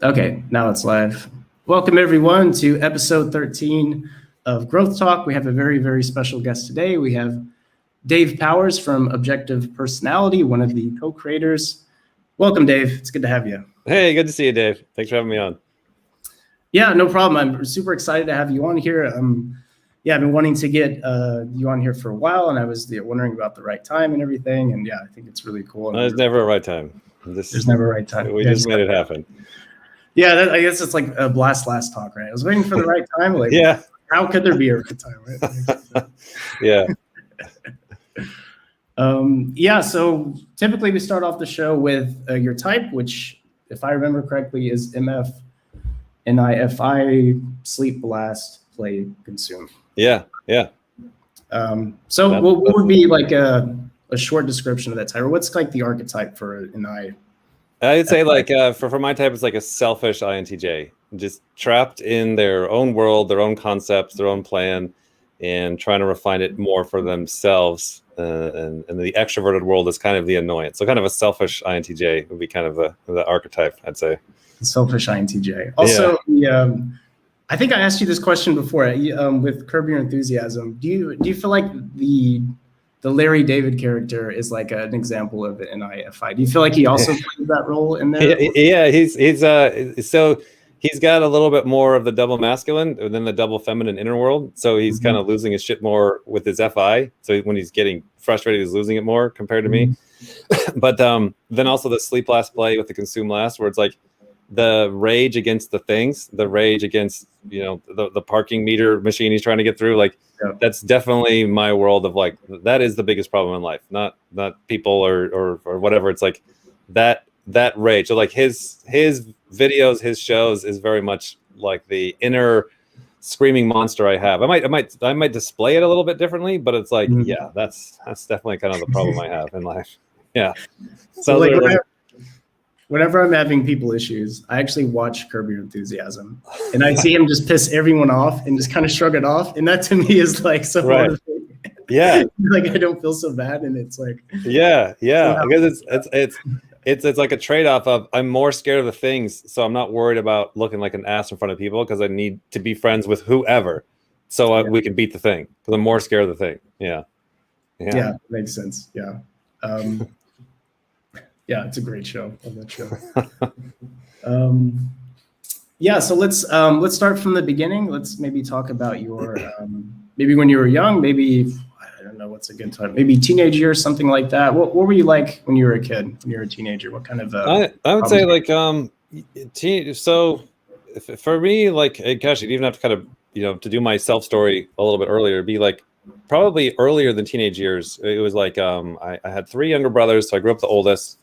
Okay, now it's live. Welcome everyone to episode 13 of Growth Talk. We have a very, very special guest today. We have Dave Powers from Objective Personality, one of the co-creators. Welcome, Dave. It's good to have you. Hey, good to see you, Dave. Thanks for having me on. Yeah, no problem. I'm super excited to have you on here. I've been wanting to get you on here for a while, and I was wondering about the right time and everything. And yeah, I think it's really cool. There's never a right time. There's never a right time. We just made it happen. Yeah, I guess it's like a blast last talk, right? I was waiting for the right time. Like, yeah. How could there be a right time, right? Yeah. So typically we start off the show with your type, which, if I remember correctly, is MF, NIFI, sleep, blast, play, consume. Yeah. So what would be like a short description of that type? Or what's like the archetype for an I? I'd say like for my type, it's like a selfish INTJ, just trapped in their own world, their own concepts, their own plan, and trying to refine it more for themselves. And the extroverted world is kind of the annoyance. So kind of a selfish INTJ would be kind of the archetype, I'd say. Selfish INTJ. Also, I think I asked you this question before with Curb Your Enthusiasm. Do you feel like the Larry David character is like an example of an NIFI? Do you feel like he also plays that role in there? Yeah, he's got a little bit more of the double masculine than the double feminine inner world. So he's kind of losing his shit more with his FI. So when he's getting frustrated, he's losing it more compared to me. But then also the sleep last play with the consume last, where it's like the rage against the things, the rage against, the parking meter machine he's trying to get through. Like, that's definitely my world of like, that is the biggest problem in life, not people or whatever. It's like that rage. So like his videos, his shows is very much like the inner screaming monster I have. I might display it a little bit differently, but it's like, yeah, that's definitely kind of the problem I have in life. Yeah. So like whenever I'm having people issues, I actually watch Curb Your Enthusiasm, and I see him just piss everyone off and just kind of shrug it off, and that to me is like so motivating. Yeah, like I don't feel so bad, and it's like because it's like a trade-off of I'm more scared of the things, so I'm not worried about looking like an ass in front of people because I need to be friends with whoever, so we can beat the thing because I'm more scared of the thing. Yeah, makes sense. Yeah. Yeah, it's a great show. I love that show. So let's start from the beginning. Let's maybe talk about your maybe when you were young, maybe I don't know what's a good time, maybe teenage years, something like that. What were you like when you were a kid, when you were a teenager? What kind of I would say like so for me, like gosh, you'd even have to kind of to do my self story a little bit earlier. It'd be like probably earlier than teenage years. It was like I had 3 younger brothers, so I grew up the oldest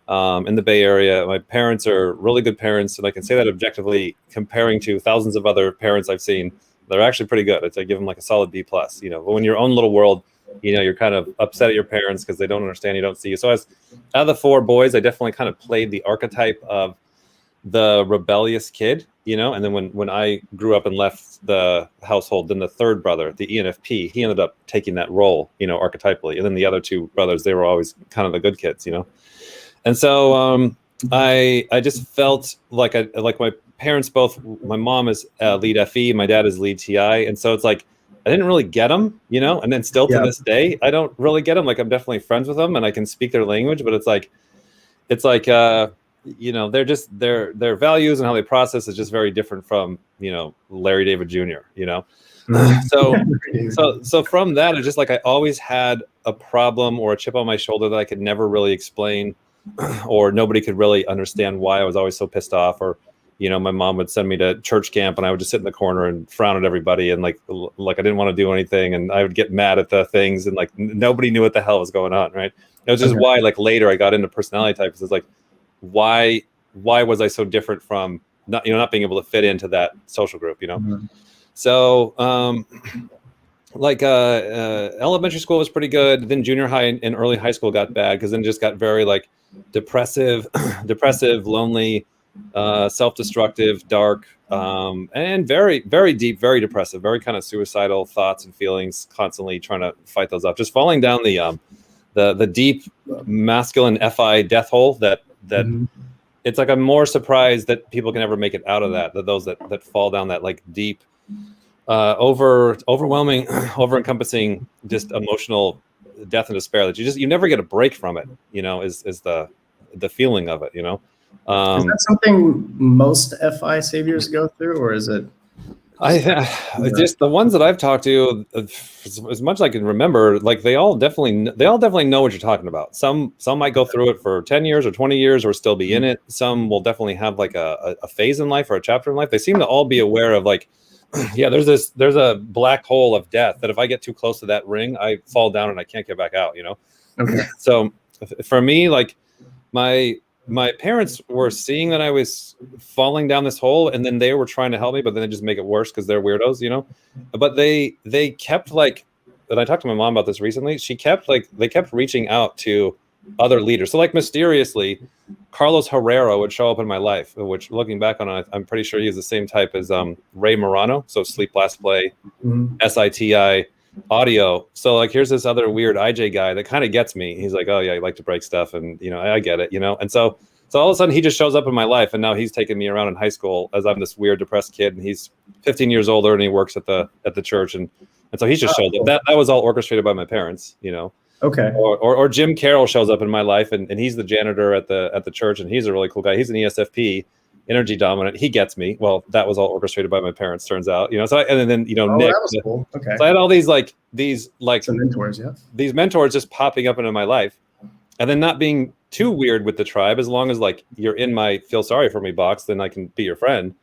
in the Bay Area. My parents are really good parents, and I can say that objectively, comparing to thousands of other parents I've seen. They're actually pretty good. I give them like a solid B+. But when you're your own little world, you're kind of upset at your parents because they don't understand, you don't see you. So as out of the 4 boys, I definitely kind of played the archetype of the rebellious kid, and then when I grew up and left the household, then the 3rd brother, the ENFP, he ended up taking that role, archetypally. And then the other 2 brothers, they were always kind of the good kids, And so I just felt like my parents both, my mom is lead FE, my dad is lead TI. And so it's like, I didn't really get them, and then still to this day, I don't really get them. Like I'm definitely friends with them and I can speak their language, but it's like, they're just their values and how they process is just very different from Larry David Jr. So from that, it's just like I always had a problem or a chip on my shoulder that I could never really explain, or nobody could really understand why I was always so pissed off. Or my mom would send me to church camp and I would just sit in the corner and frown at everybody and like I didn't want to do anything, and I would get mad at the things and like nobody knew what the hell was going on, right? It was just why like later I got into personality types. It's like why was I so different from not being able to fit into that social group, So elementary school was pretty good. Then junior high and early high school got bad because then it just got very like depressive, lonely, self-destructive, dark, and very, very deep, very depressive, very kind of suicidal thoughts and feelings, constantly trying to fight those off, just falling down the deep masculine FI death hole that it's like I'm more surprised that people can ever make it out of that those that fall down that like deep, overwhelming, over encompassing, just emotional death and despair that you never get a break from it. Is the feeling of it. Is that something most FI saviors go through, or is it? Just the ones that I've talked to, as much as I can remember, like they all definitely know what you're talking about. Some might go through it for 10 years or 20 years or still be in it. Some will definitely have like a phase in life or a chapter in life. They seem to all be aware of like, yeah, there's a black hole of death that if I get too close to that ring, I fall down and I can't get back out. Okay. So for me, like my parents were seeing that I was falling down this hole, and then they were trying to help me, but then they just make it worse because they're weirdos, But they kept like, and I talked to my mom about this recently. They kept reaching out to other leaders. So like mysteriously, Carlos Herrera would show up in my life, which looking back on it, I'm pretty sure he's the same type as Ray Morano. So Sleep, Last Play, SITI, audio. So like here's this other weird IJ guy that kind of gets me. He's like, oh yeah, you like to break stuff, and I get it, and so all of a sudden he just shows up in my life, and now he's taking me around in high school as I'm this weird depressed kid, and he's 15 years older and he works at the church, and so he's just showed up. That was all orchestrated by my parents, Okay. Or Jim Carroll shows up in my life, and he's the janitor at the church, and he's a really cool guy. He's an ESFP, energy dominant. He gets me. Well, that was all orchestrated by my parents, turns out. So and then Nick. That was cool. Okay. So I had all these some mentors, yeah. These mentors just popping up into my life, and then not being too weird with the tribe. As long as like you're in my feel sorry for me box, then I can be your friend.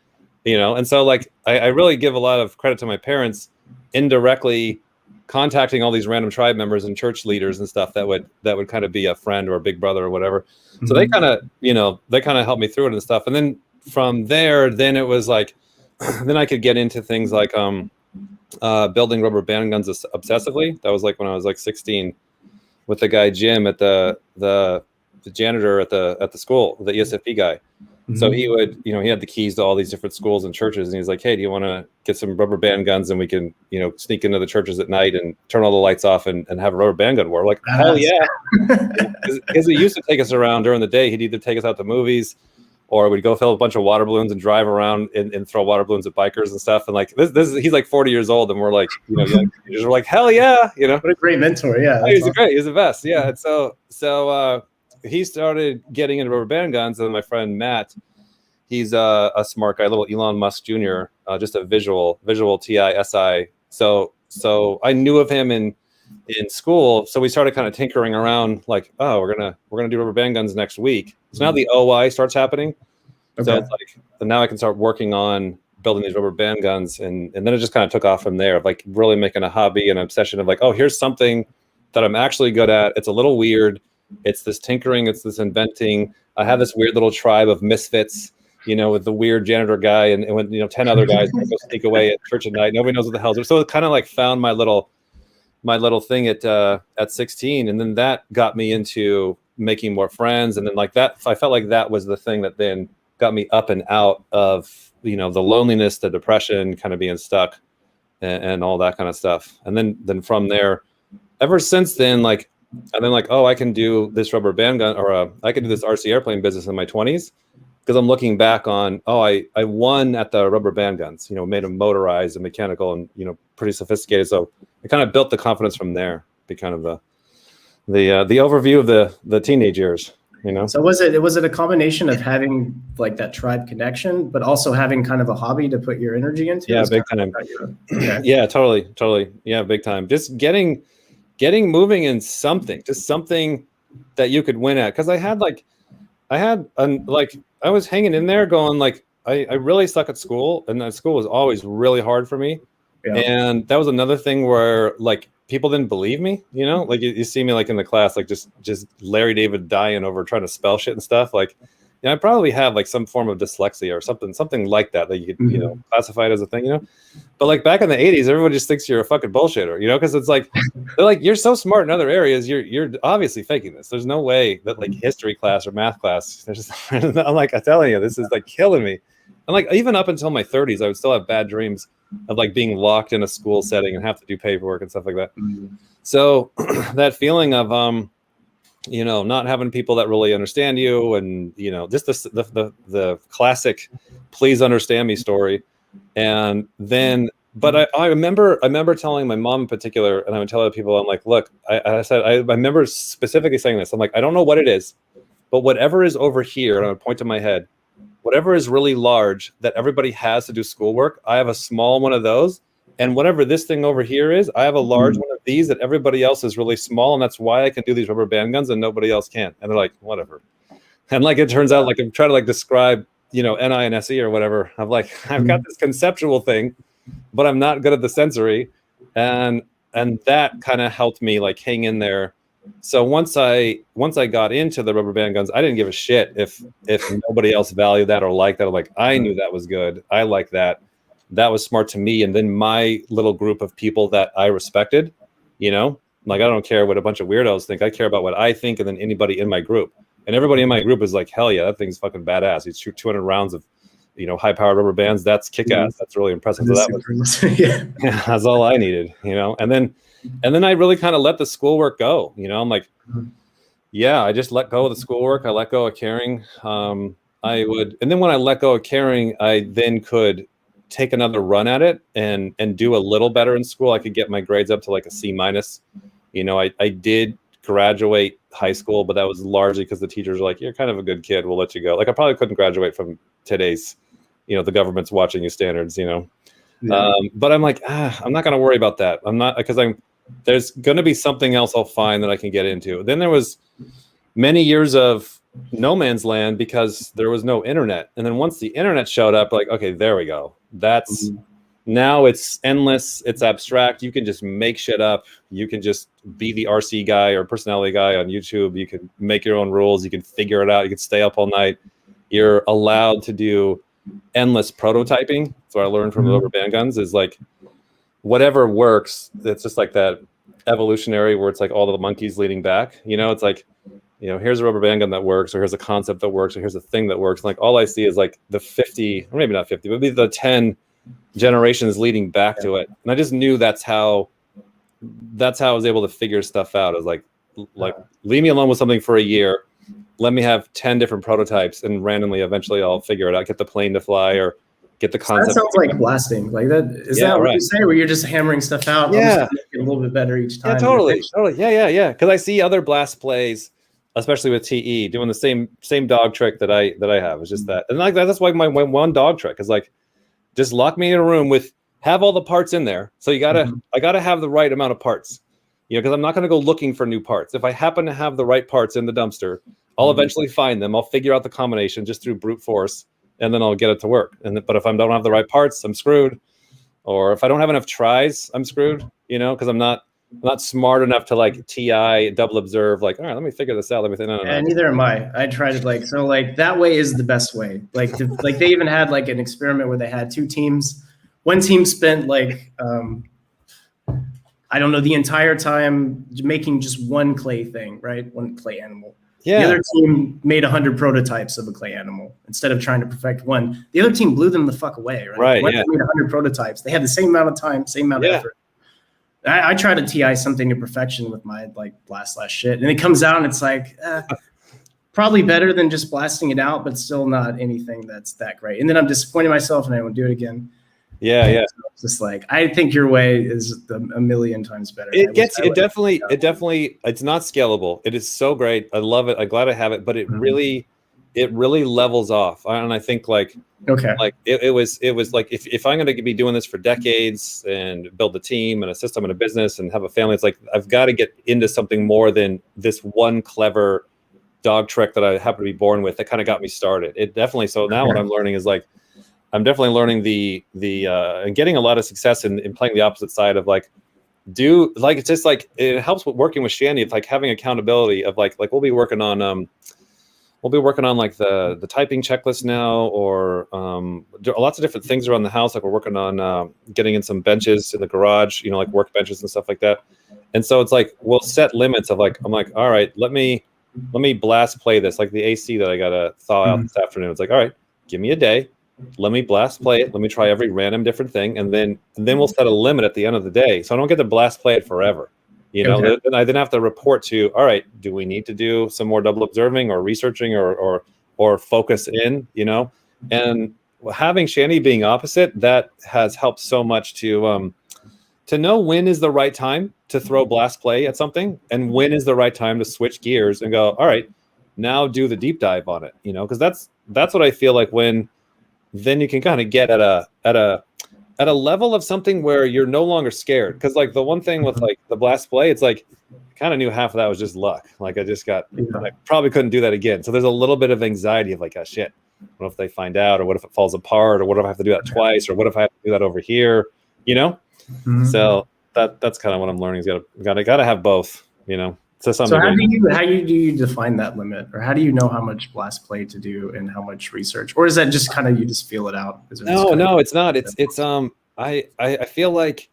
And so like I really give a lot of credit to my parents indirectly contacting all these random tribe members and church leaders and stuff that would kind of be a friend or a big brother or whatever. So they kind of helped me through it and stuff. And then from there, then it was like, then I could get into things like building rubber band guns obsessively. That was like when I was like 16 with the guy Jim at the janitor at the school, the ESFP guy. So he would, he had the keys to all these different schools and churches, and he's like, hey, do you want to get some rubber band guns, and we can, sneak into the churches at night and turn all the lights off and have a rubber band gun war? Like, hell yeah. Because he used to take us around during the day. He'd either take us out to movies, or we'd go fill a bunch of water balloons and drive around and throw water balloons at bikers and stuff. And like, this is, he's like 40 years old, and we're like, young teenagers. We're like, hell yeah. What a great mentor. Yeah. He's awesome. He's the best. Yeah. And so he started getting into rubber band guns, and my friend Matt, he's a smart guy, little Elon Musk Jr., just a visual TI SI. So I knew of him in school. So we started kind of tinkering around, like, oh, we're gonna do rubber band guns next week. So now the OI starts happening. Okay. So it's like, so now I can start working on building these rubber band guns, and then it just kind of took off from there, of like really making a hobby and obsession of like, oh, here's something that I'm actually good at. It's a little weird. It's this tinkering. It's this inventing. I have this weird little tribe of misfits, with the weird janitor guy and when 10 other guys go sneak away at church at night. Nobody knows what the hell's. So it kind of like found my little thing at 16, and then that got me into making more friends, and then like that, I felt like that was the thing that then got me up and out of the loneliness, the depression, kind of being stuck, and all that kind of stuff. And then from there, ever since then, like, and then like, oh, I can do this rubber band gun, or I can do this RC airplane business in my 20s. Because I'm looking back on, I won at the rubber band guns, made them motorized and mechanical and, pretty sophisticated. So I kind of built the confidence from there. Be kind of the overview of the teenage years, So was it a combination of having like that tribe connection, but also having kind of a hobby to put your energy into? Yeah, big time. Okay. Yeah, totally. Yeah, big time. Just getting moving in something, just something that you could win at. Because I was hanging in there going like, I really suck at school, and that school was always really hard for me. Yeah. And that was another thing where like people didn't believe me, like you see me like in the class, like just Larry David dying over trying to spell shit and stuff. Like, I probably have like some form of dyslexia or something like that you could, classify it as a thing, But like back in the 80s, everyone just thinks you're a fucking bullshitter, because it's like, they're like, you're so smart in other areas. You're obviously faking this. There's no way that like history class or math class, I'm like, I'm telling you, this is like killing me. And like, even up until my 30s, I would still have bad dreams of like being locked in a school setting and have to do paperwork and stuff like that. So that feeling of, not having people that really understand you, and just the classic please understand me story. And then but I remember telling my mom in particular, and I would tell other people, I'm like, look, I remember specifically saying this. I'm like, I don't know what it is, but whatever is over here, and I would point to my head, whatever is really large that everybody has to do schoolwork, I have a small one of those. And whatever this thing over here is, I have a large one of these that everybody else is really small. And that's why I can do these rubber band guns and nobody else can. And they're like, whatever. And like, it turns out, like, I'm trying to like describe, NI and SE or whatever. I'm like, I've got this conceptual thing, but I'm not good at the sensory. And that kind of helped me like hang in there. So once I got into the rubber band guns, I didn't give a shit if nobody else valued that or liked that. I'm like, I knew that was good. I like that. That was smart to me. And then my little group of people that I respected, like, I don't care what a bunch of weirdos think. I care about what I think, and then anybody in my group. And everybody in my group is like, hell yeah, that thing's fucking badass. You shoot 200 rounds of, high-powered rubber bands. That's kick-ass. That's really impressive. So that was, yeah, that's all I needed, And then I really kind of let the schoolwork go. I'm like, yeah, I just let go of the schoolwork. I let go of caring. And then when I let go of caring, I then could take another run at it and do a little better in school. I could get my grades up to like a C-. I did graduate high school, but that was largely because the teachers were like, you're kind of a good kid, we'll let you go. Like, I probably couldn't graduate from today's, the government's watching you standards, Yeah. But I'm like, I'm not going to worry about that. I'm not, because there's going to be something else I'll find that I can get into. Then there was many years of no man's land because there was no internet. And then once the internet showed up, like, okay, there we go. That's now it's endless. It's abstract. You can just make shit up. You can just be the RC guy or personality guy on YouTube. You can make your own rules. You can figure it out. You can stay up all night. You're allowed to do endless prototyping. So I learned from the rubber band guns is like, whatever works. It's just like that evolutionary where it's like all the monkeys leading back. It's like, here's a rubber band gun that works, or here's a concept that works, or here's a thing that works. And like, all I see is like the 50, or maybe not 50, but maybe the 10 generations leading back to it. And I just knew that's how I was able to figure stuff out. I was like, leave me alone with something for a year. Let me have 10 different prototypes, and randomly, eventually I'll figure it out, get the plane to fly, or get the concept. That sounds like blasting. Like that, is that what you say, where you're just hammering stuff out? Yeah. Make it a little bit better each time. Yeah, totally. Yeah. Because I see other blast plays, especially with TE, doing the same dog trick that I have. It's just that, and like that's like my one dog trick is like, just lock me in a room have all the parts in there. So I gotta have the right amount of parts, because I'm not gonna go looking for new parts. If I happen to have the right parts in the dumpster, I'll eventually find them. I'll figure out the combination just through brute force, and then I'll get it to work. But if I don't have the right parts, I'm screwed. Or if I don't have enough tries, I'm screwed. Because I'm not smart enough to like TI double observe. Like, all right, let me figure this out. Let me think. No. And neither am I. I tried it like that way is the best way. Like they even had like an experiment where they had two teams. One team spent like I don't know, the entire time making just one clay thing, right? One clay animal. Yeah. The other team made 100 prototypes of a clay animal instead of trying to perfect one. The other team blew them the fuck away, right? Right. One made 100 prototypes. They had the same amount of time, same amount of effort. I try to TI something to perfection with my like blast shit, and it comes out and it's like probably better than just blasting it out, but still not anything that's that great. And then I'm disappointing myself, and I won't do it again. Yeah. So it's just like, I think your way is a million times better. It definitely, it's not scalable. It is so great. I love it. I'm glad I have it, but it really levels off. And I think like it was like, if I'm going to be doing this for decades and build a team and a system and a business and have a family, it's like, I've got to get into something more than this one clever dog trick that I happen to be born with that kind of got me started. It definitely, so now what I'm learning is like, I'm definitely learning the and getting a lot of success in playing the opposite side of like, it's just like, it helps with working with Shandy. It's like having accountability of like we'll be working on like the typing checklist now, or lots of different things around the house. Like we're working on getting in some benches in the garage, like work benches and stuff like that. And so it's like, we'll set limits of like, I'm like, all right, let me blast play this, like the AC that I got to thaw out this afternoon. It's like, all right, give me a day. Let me blast play it. Let me try every random different thing. And then we'll set a limit at the end of the day. So I don't get to blast play it forever. You know, Okay. then I then have to report to, all right, do we need to do some more double observing or researching or focus in, you know? And having Shanny being opposite, that has helped so much to know when is the right time to throw blast play at something and when is the right time to switch gears and go, all right, now do the deep dive on it, you know, because that's what I feel like when then you can kind of get at a level of something where you're no longer scared. Because like the one thing with like the blast play, it's like I kind of knew half of that was just luck. Like I probably couldn't do that again. So there's a little bit of anxiety of like, oh shit, what if they find out, or what if it falls apart, or what if I have to do that twice, or what if I have to do that over here, you know? Mm-hmm. So that's kind of what I'm learning. Is gotta have both, you know. To some So degree. how do you define that limit, or how do you know how much blast play to do and how much research, or is that just kind of you just feel it out? No, it's not. It's I feel like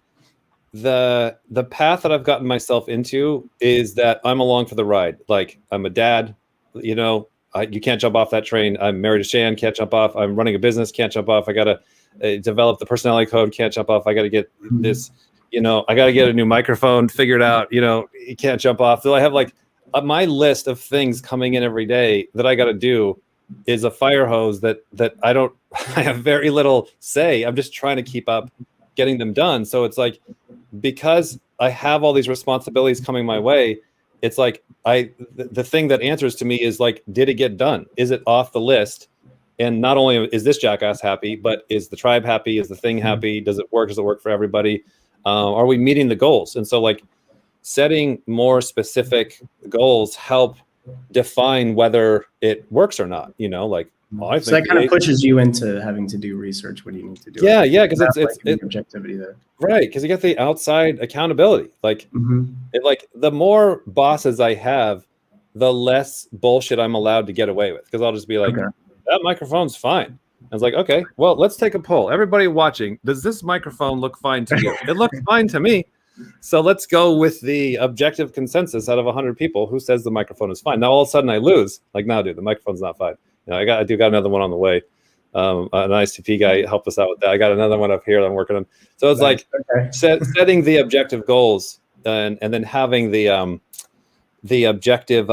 the path that I've gotten myself into is that I'm along for the ride. Like I'm a dad, you know, you can't jump off that train. I'm married to Shan, can't jump off. I'm running a business, can't jump off. I gotta develop the personality code, can't jump off. I gotta get this, you know, I gotta get a new microphone figured out. You know, you can't jump off. So I have like my list of things coming in every day that I gotta do is a fire hose that I don't I have very little say. I'm just trying to keep up getting them done. So it's like because I have all these responsibilities coming my way, it's like the thing that answers to me is like, did it get done? Is it off the list? And not only is this jackass happy, but is the tribe happy? Is the thing happy? Does it work? Does it work for everybody? Are we meeting the goals? And so like setting more specific goals help define whether it works or not, you know, like, well, I think so that kind of pushes you into having to do research when you need to do yeah, it. Yeah, because it's objectivity there. Right, because you get the outside accountability. Like, like the more bosses I have, the less bullshit I'm allowed to get away with. Because I'll just be like, that microphone's fine. I was like, okay, well, let's take a poll. Everybody watching, does this microphone look fine to you? It looks fine to me. So let's go with the objective consensus out of 100 people who says the microphone is fine. Now all of a sudden I lose. Like, no, dude, the microphone's not fine. You know, I do got another one on the way. An ICP guy helped us out with that. I got another one up here that I'm working on. So it's like setting the objective goals and then having the objective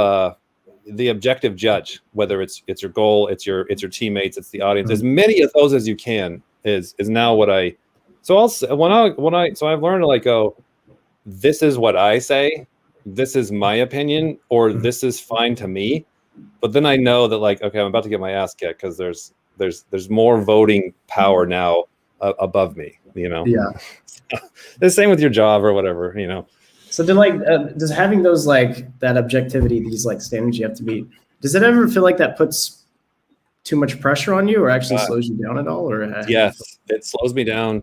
judge, whether it's your goal, it's your teammates, it's the audience, as many of those as you can is now what I. So I've learned to like go, this is what I say, this is my opinion, or this is fine to me. But then I know that like, okay, I'm about to get my ass kicked because there's more voting power now above me, you know? Yeah. The same with your job or whatever, you know? So does having those like that objectivity, these like standards you have to meet, does it ever feel like that puts too much pressure on you or actually slows you down at all? Or yes, it slows me down.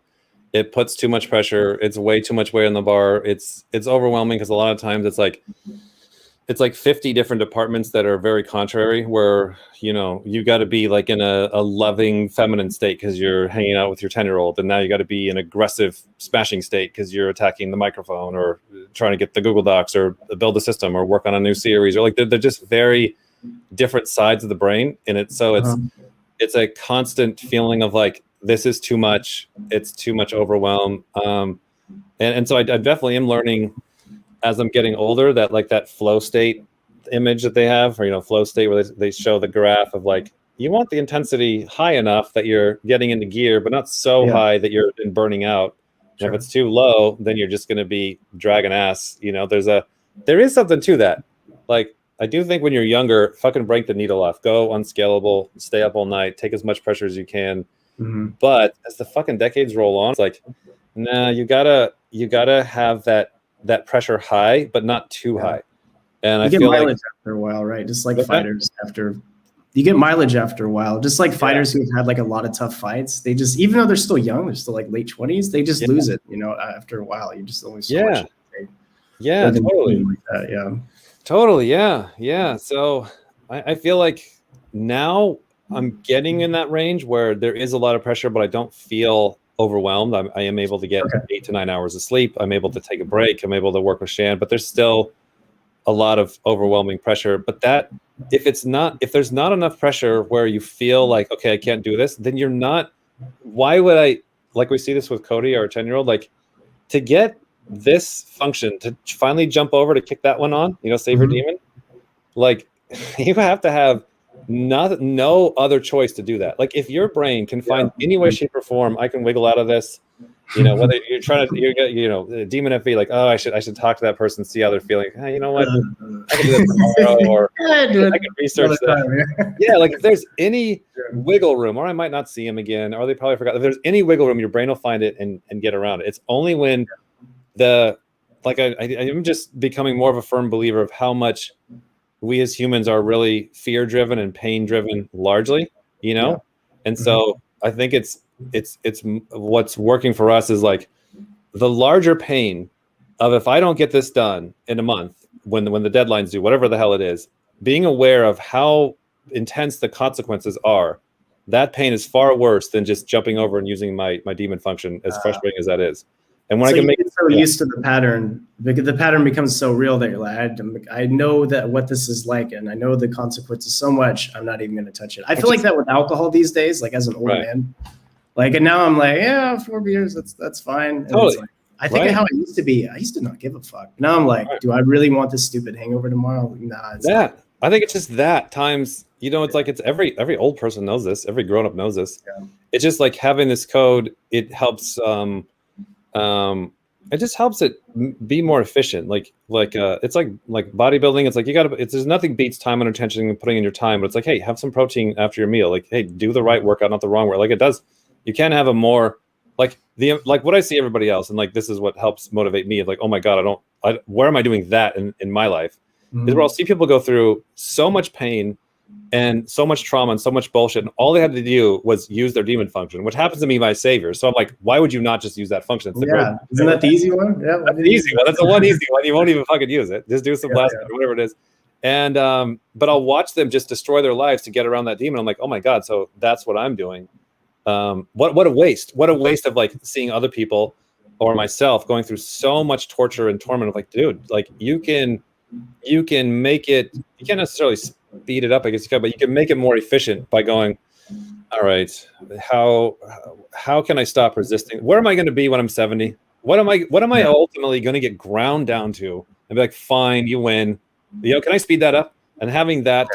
It puts too much pressure. It's way too much weight on the bar. It's overwhelming because a lot of times it's like 50 different departments that are very contrary, where, you know, you got to be like in a loving feminine state because you're hanging out with your 10-year-old. And now you got to be an aggressive smashing state because you're attacking the microphone or trying to get the Google Docs or build a system or work on a new series, or like they're just very different sides of the brain. And it's a constant feeling of like, this is too much. It's too much overwhelm. And so I definitely am learning as I'm getting older that like that flow state image that they have, or, you know, flow state where they show the graph of like, you want the intensity high enough that you're getting into gear, but not so high that you're burning out. Sure. If it's too low, then you're just going to be dragging ass. You know, there is something to that. Like, I do think when you're younger, fucking break the needle off, go unscalable, stay up all night, take as much pressure as you can. But as the fucking decades roll on, it's like, nah, you gotta have that pressure high, but not too high. And I feel mileage like after a while, right? Just like fighters you get mileage after a while. Just like fighters who've had like a lot of tough fights, they just, even though they're still young, they're still like late 20s, they just lose it, you know, after a while. You just only so much. Totally. Like that, Totally. Yeah. So I feel like now I'm getting in that range where there is a lot of pressure, but I don't feel overwhelmed. I am able to get 8 to 9 hours of sleep. I'm able to take a break. I'm able to work with Shan, but there's still a lot of overwhelming pressure. But that if there's not enough pressure where you feel like, okay, I can't do this, then why would I, like we see this with Cody, our 10-year-old, like to get this function to finally jump over to kick that one on, save your demon, like you have to have no other choice to do that. Like if your brain can find any way, shape, or form, I can wiggle out of this. Whether you're trying to, demon FV, like, oh, I should talk to that person, see how they're feeling. You know what? I can do that tomorrow, or I can research that. Yeah, like if there's any wiggle room, or I might not see him again, or they probably forgot. If there's any wiggle room, your brain will find it and get around it. It's only when I'm just becoming more of a firm believer of how much we as humans are really fear-driven and pain-driven, largely, and so I think it's what's working for us is like the larger pain of if I don't get this done in a month when the deadline's due, whatever the hell it is, being aware of how intense the consequences are. That pain is far worse than just jumping over and using my demon function, as frustrating as that is. And when I can make it so used to the pattern, the pattern becomes so real that you're like, I know that what this is like, and I know the consequences so much, I'm not even going to touch it. I feel like that with alcohol these days, like as an old man, like, and now I'm like, yeah, 4 beers, that's fine. And totally. It's like, I think how I used to be. I used to not give a fuck. Now I'm like, do I really want this stupid hangover tomorrow? Nah. I think it's just that times, it's like it's every old person knows this. Every grown up knows this. Yeah. It's just like having this code. It helps. It just helps it be more efficient. It's like bodybuilding. It's like there's nothing beats time under tension and putting in your time. But it's like, hey, have some protein after your meal. Like, hey, do the right workout, not the wrong work. Like it does. You can't have a more like what I see everybody else, and like this is what helps motivate me. Like, oh my god, where am I doing that in my life? Is where I'll see people go through so much pain and so much trauma and so much bullshit, and all they had to do was use their demon function, which happens to be my savior. So I'm like, why would you not just use that function? Isn't that the easy one? Yeah, that's the easy one. That's the one easy one. You won't even fucking use it. Just do some blast or whatever it is. And but I'll watch them just destroy their lives to get around that demon. I'm like, oh my god, so that's what I'm doing. What a waste. What a waste of like seeing other people or myself going through so much torture and torment of like, dude, like you can make it, you can't necessarily speed it up, I guess you can, but you can make it more efficient by going, all right, how can I stop resisting? Where am I going to be when I'm 70? What am I ultimately going to get ground down to and be like, fine, you win. Can I speed that up? And having that,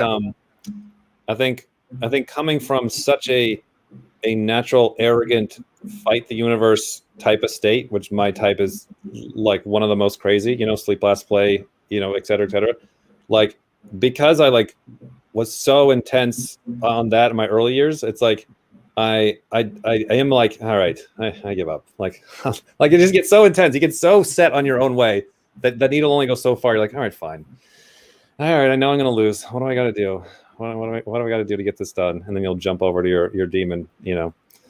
I think coming from such a natural, arrogant, fight the universe type of state, which my type is like one of the most crazy, sleep, last, play, et cetera, et cetera. Like, because I like was so intense on that in my early years, it's like I am like, all right, I give up. Like it just gets so intense. You get so set on your own way that needle only goes so far. You're like, all right, fine. All right, I know I'm gonna lose. What do I got to do? What do I got to do to get this done? And then you'll jump over to your demon,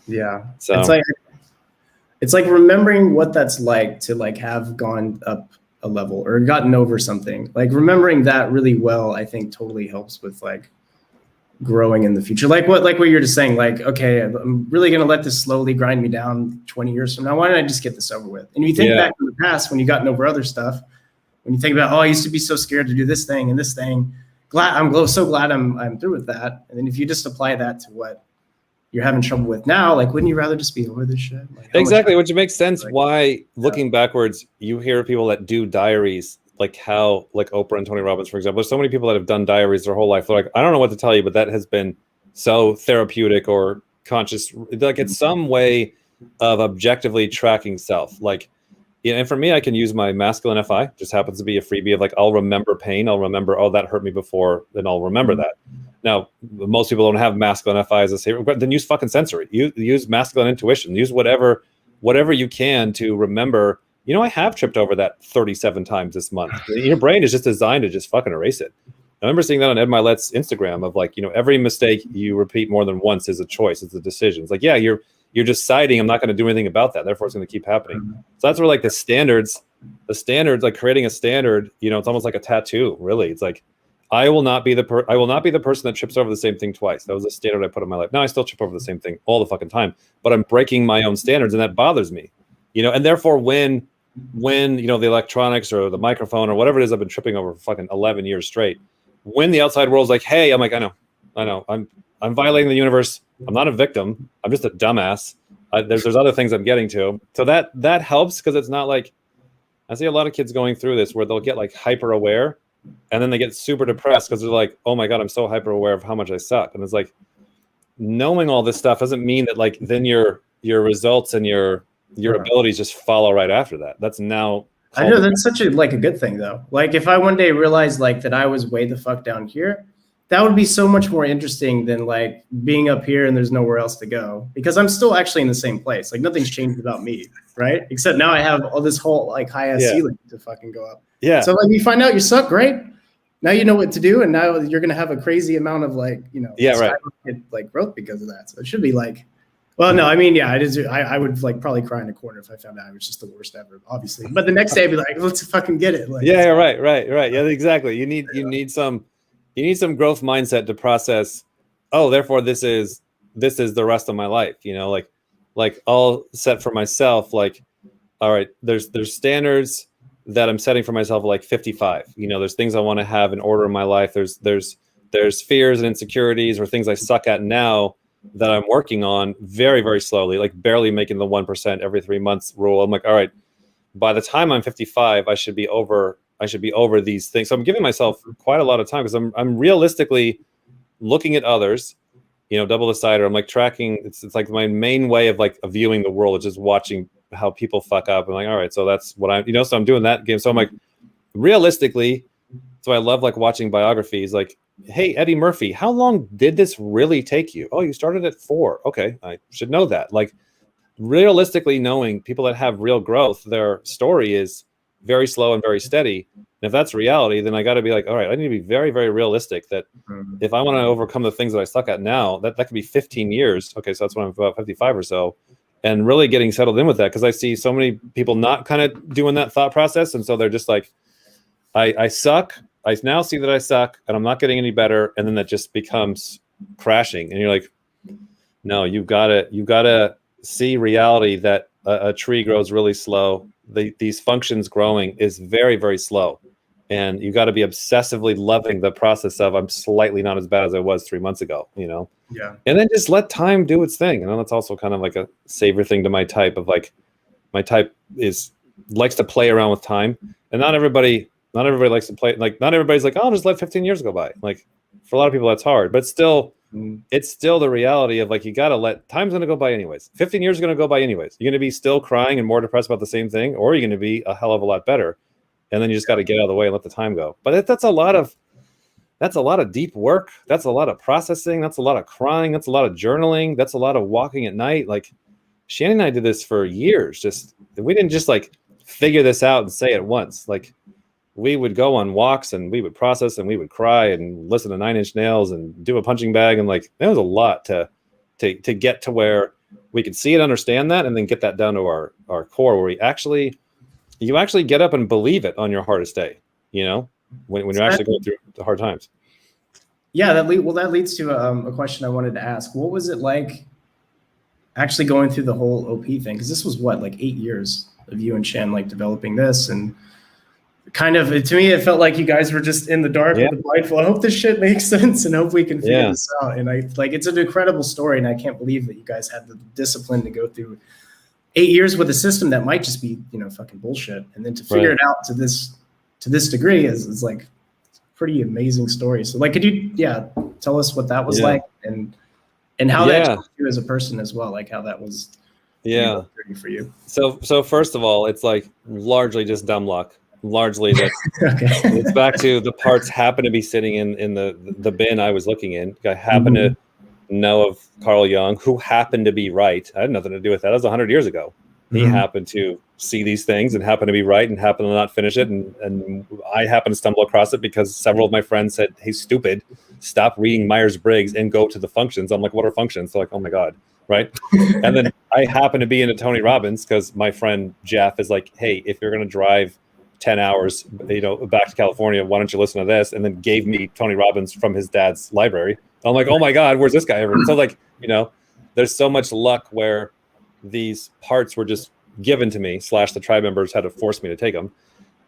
Yeah. So it's like remembering what that's like to like have gone up a level or gotten over something. Like remembering that really well, I think totally helps with like growing in the future. Like what you're just saying, like, okay, I'm really going to let this slowly grind me down 20 years from now. Why don't I just get this over with? And you think back in the past when you gotten over other stuff, when you think about, I used to be so scared to do this thing and this thing, I'm so glad I'm through with that. And then if you just apply that to what you're having trouble with now, like, wouldn't you rather just be over this shit? Like, exactly, which makes sense. Like, why, looking backwards, you hear people that do diaries, like how, like Oprah and Tony Robbins, for example. There's so many people that have done diaries their whole life. They're like, I don't know what to tell you, but that has been so therapeutic or conscious. Like, it's some way of objectively tracking self. Like, and for me, I can use my masculine FI. Just happens to be a freebie of like, I'll remember pain. I'll remember, that hurt me before. Then I'll remember that. Now, most people don't have masculine FI as a savior, but then use fucking sensory. Use masculine intuition. Use whatever you can to remember. I have tripped over that 37 times this month. Your brain is just designed to just fucking erase it. I remember seeing that on Ed Milet's Instagram of like, every mistake you repeat more than once is a choice. It's a decision. It's like, yeah, you're deciding I'm not going to do anything about that. Therefore, it's going to keep happening. So that's where like the standards, like creating a standard, it's almost like a tattoo, really. It's like, I will not be the person that trips over the same thing twice. That was a standard I put in my life. Now I still trip over the same thing all the fucking time, but I'm breaking my own standards, and that bothers me. And therefore when the electronics or the microphone or whatever it is I've been tripping over for fucking 11 years straight, when the outside world's like, hey, I'm like, I know, I'm violating the universe. I'm not a victim. I'm just a dumbass. There's other things I'm getting to. So that helps, because it's not like I see a lot of kids going through this where they'll get like hyper aware, and then they get super depressed because they're like, oh my God, I'm so hyper aware of how much I suck. And it's like, knowing all this stuff doesn't mean that like then your results and your abilities just follow right after that. That's now. I know that's such a good thing though. Like if I one day realized like that I was way the fuck down here, that would be so much more interesting than like being up here and there's nowhere else to go, because I'm still actually in the same place. Like nothing's changed about me, right? Except now I have all this whole like high ass ceiling to fucking go up. Yeah. So like you find out you suck, great. Now you know what to do, and now you're gonna have a crazy amount of like, like growth because of that. So it should be like, well, no, I mean, yeah, it is. I would like probably cry in a corner if I found out I was just the worst ever, obviously. But the next day I'd be like, let's fucking get it. Like, yeah, right. Yeah, exactly. You need some growth mindset to process. Oh, therefore this is the rest of my life. Like I'll set for myself. Like, all right, there's standards that I'm setting for myself, like 55. There's things I want to have in order in my life. There's fears and insecurities or things I suck at now that I'm working on very, very slowly, like barely making the 1% every 3 months rule. I'm like, all right, by the time I'm 55, I should be over these things. So I'm giving myself quite a lot of time because I'm realistically looking at others, double decider. I'm like tracking. It's like my main way of like viewing the world is just watching how people fuck up. I'm like, all right, so that's what I'm, so I'm doing that game. So I'm like, realistically, so I love like watching biographies. Like, hey, Eddie Murphy, how long did this really take you? Oh, you started at 4. Okay, I should know that. Like, realistically, knowing people that have real growth, their story is very slow and very steady. And if that's reality, then I got to be like, all right, I need to be very, very realistic that if I want to overcome the things that I suck at now, that could be 15 years. Okay, so that's when I'm about 55 or so. And really getting settled in with that, because I see so many people not kind of doing that thought process. And so they're just like, I suck. I now see that I suck and I'm not getting any better. And then that just becomes crashing. And you're like, no, you gotta see reality that a tree grows really slow. These functions growing is very, very slow. And you got to be obsessively loving the process of, I'm slightly not as bad as I was 3 months ago, Yeah. And then just let time do its thing. And that's also kind of like a savior thing to my type of like, my type likes to play around with time. And not everybody likes to play. Like, not everybody's like, oh, I'll just let 15 years go by. Like, for a lot of people, that's hard. But still, it's still the reality of like, you got to time's going to go by anyways. 15 years is going to go by anyways. You're going to be still crying and more depressed about the same thing, or you're going to be a hell of a lot better. And then you just got to get out of the way and let the time go. But that's a lot of deep work. That's a lot of processing. That's a lot of crying. That's a lot of journaling. That's a lot of walking at night. Like, Shannon and I did this for years. We didn't just like figure this out and say it once. Like, we would go on walks and we would process and we would cry and listen to Nine Inch Nails and do a punching bag. And like, there was a lot to get to where we could see and understand that, and then get that down to our core where you actually get up and believe it on your hardest day, when you're actually going through the hard times. Yeah, that leads to a question I wanted to ask. What was it like actually going through the whole OP thing? Because this was what, like 8 years of you and Shan like developing this, and kind of, to me, it felt like you guys were just in the dark with the blindfold. I hope this shit makes sense and hope we can figure this out. And it's an incredible story, and I can't believe that you guys had the discipline to go through 8 years with a system that might just be, fucking bullshit. And then to figure it out to this degree is like pretty amazing story. So like, could you, tell us what that was like, and how that changed you as a person as well, like how that was for you. So first of all, it's like largely just dumb luck. Largely that it's back to the parts happen to be sitting in the bin I was looking in. I happen to know of Carl Jung, who happened to be right. I had nothing to do with that. That was 100 years ago. He happened to see these things and happened to be right and happened to not finish it. And I happened to stumble across it because several of my friends said, hey, stupid, stop reading Myers-Briggs and go to the functions. I'm like, what are functions? They're like, oh my God. Right. And then I happen to be into Tony Robbins because my friend Jeff is like, hey, if you're going to drive 10 hours, back to California, why don't you listen to this? And then gave me Tony Robbins from his dad's library. I'm like, oh my God, where's this guy ever? So like, there's so much luck where these parts were just given to me / the tribe members had to force me to take them.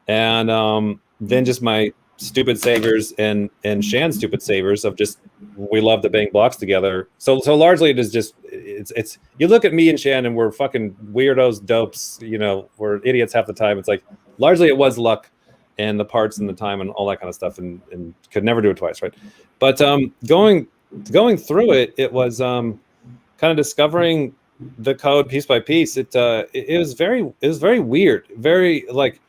And then just my stupid saviors and Shan's stupid saviors of just, we love to bang blocks together. So largely it is just, it's you look at me and Shan and we're fucking weirdos, dopes, we're idiots half the time. It's like, largely it was luck and the parts and the time and all that kind of stuff, and could never do it twice, right? But going through it, it was kind of discovering the code piece by piece. It was very weird, very like,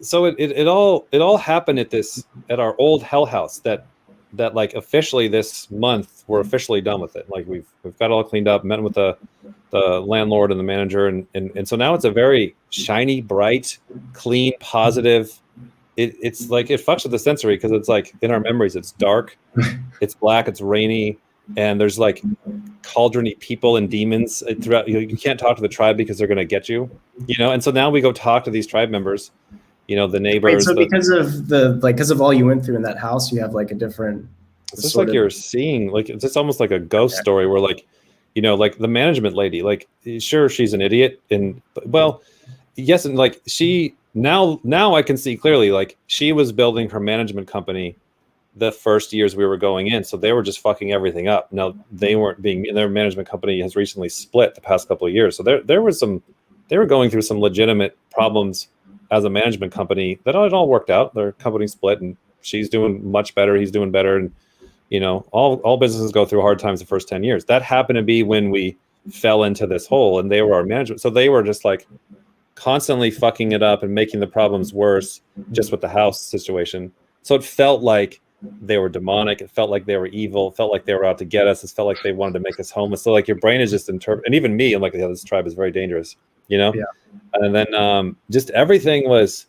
so it all happened at our old hell house that like officially this month we're officially done with it. Like we've got it all cleaned up, met with the landlord and the manager, and so now it's a very shiny, bright, clean, positive. It's like it fucks with the sensory because it's like in our memories it's dark, it's black, it's rainy, and there's like cauldrony people and demons throughout. You can't talk to the tribe because they're going to get you, and so now we go talk to these tribe members, the neighbors. Wait, so because of all you went through in that house, you have like a different. It's just like you're seeing, like it's almost like a ghost story where like, like the management lady, like sure she's an idiot and well, yes, and like she now I can see clearly like she was building her management company the first years we were going in, so they were just fucking everything up. Now they weren't being, their management company has recently split the past couple of years, so there was they were going through some legitimate problems as a management company that it all worked out. Their company split and she's doing much better, he's doing better, and all businesses go through hard times the first 10 years. That happened to be when we fell into this hole, and they were our management, so they were just like constantly fucking it up and making the problems worse just with the house situation. So it felt like they were demonic, it felt like they were evil, it felt like they were out to get us, it felt like they wanted to make us homeless. So like your brain is just and even me, I'm like, yeah, this tribe is very dangerous, Yeah. And then just everything is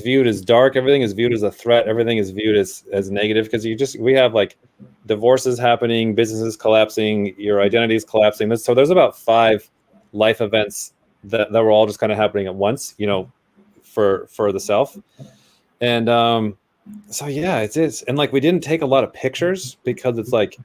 viewed as dark, everything is viewed as a threat, everything is viewed as negative, because we have like divorces happening, businesses collapsing, your identity is collapsing. So there's about 5 life events that were all just kind of happening at once, for the self. And so yeah, it is. And like we didn't take a lot of pictures because it's like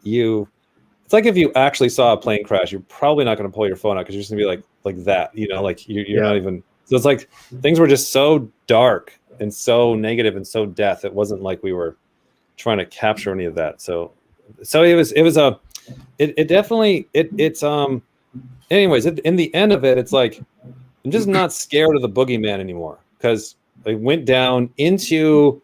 it's like if you actually saw a plane crash, you're probably not going to pull your phone out because you're just gonna be like that, like you're not even. So it's like things were just so dark and so negative and so death. It wasn't like we were trying to capture any of that. So it definitely anyways, in the end of it, it's like I'm just not scared of the boogeyman anymore, because I went down into,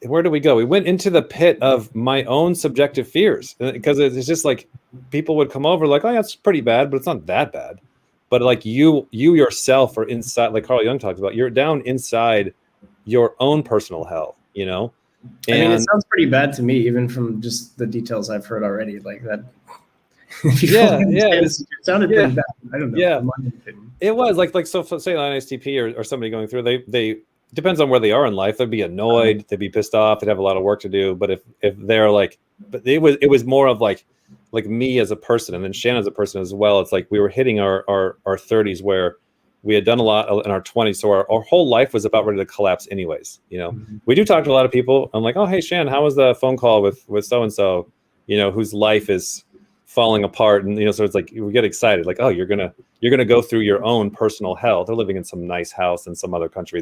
where do we go? We went into the pit of my own subjective fears, because it's just like people would come over like, oh, yeah, it's pretty bad, but it's not that bad. But like you yourself are inside, like Carl Jung talks about, you're down inside your own personal hell, And I mean, it sounds pretty bad to me, even from just the details I've heard already, like that. It sounded pretty bad. I don't know. Yeah, it was like so. Say an ISTP or somebody going through, they depends on where they are in life. They'd be annoyed, they'd be pissed off, they'd have a lot of work to do. But if they're like, but it was more of like me as a person, and then Shannon as a person as well. It's like we were hitting our 30s where we had done a lot in our 20s, so our whole life was about ready to collapse anyways. We do talk to a lot of people. I'm like, oh, hey Shannon, how was the phone call with so and so, whose life is falling apart, and so it's like we get excited, like, oh, you're gonna go through your own personal hell. They're living in some nice house in some other country,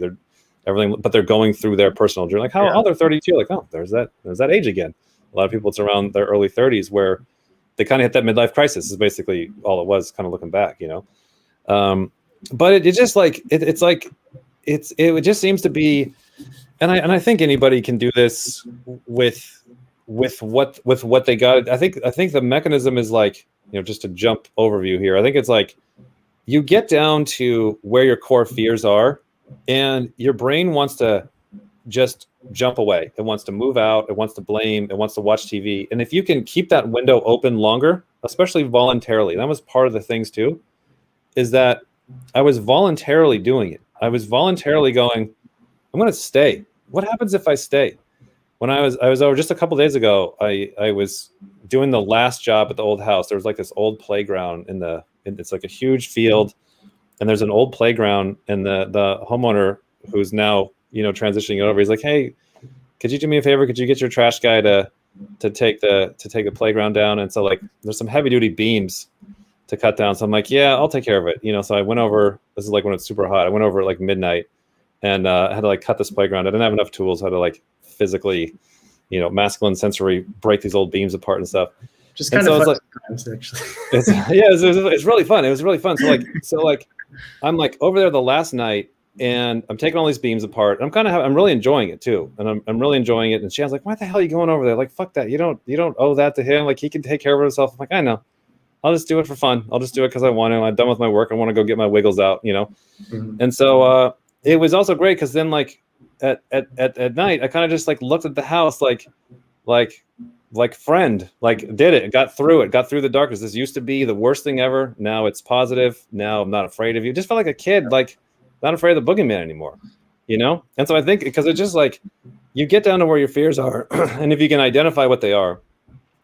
but they're going through their personal journey. Like, how? Oh, they're 32. Like, oh, there's that age again. A lot of people, it's around their early 30s where they kind of hit that midlife crisis. Is basically all it was, kind of looking back, But it just like it just seems to be, and I think anybody can do this with what they got. I think the mechanism is like, just a jump overview here. I think it's like you get down to where your core fears are, and your brain wants to just jump away. It wants to move out. It wants to blame. It wants to watch TV. And if you can keep that window open longer, especially voluntarily, that was part of the things too, is that I was voluntarily doing it. I was voluntarily going, I'm going to stay. What happens if I stay? When I was over just a couple days ago, I was doing the last job at the old house. There was like this old playground it's like a huge field, and there's an old playground, and the homeowner who's now, transitioning it over, he's like, hey, could you do me a favor? Could you get your trash guy to take the playground down? And so like there's some heavy duty beams to cut down. So I'm like, yeah, I'll take care of it. So I went over, this is like when it's super hot. I went over at like midnight, and I had to like cut this playground. I didn't have enough tools. I had to like physically, masculine sensory, break these old beams apart and stuff. Just kind of fun sometimes, actually. It's really fun. It was really fun. So like I'm like over there the last night, and I'm taking all these beams apart. I'm really enjoying it too, and I'm really enjoying it. And Shannon's like, "Why the hell are you going over there? Like, fuck that. You don't owe that to him. Like, he can take care of himself." I'm like, "I know. I'll just do it for fun. I'll just do it because I want to. I'm done with my work. I want to go get my wiggles out, you know." Mhm. And so it was also great because then like at night, I kind of just like looked at the house like friend, like did it, got through the darkness. This used to be the worst thing ever. Now it's positive. Now I'm not afraid of you. Just felt like a kid, like not afraid of the boogeyman anymore, you know? And so I think because it's just like you get down to where your fears are, and if you can identify what they are.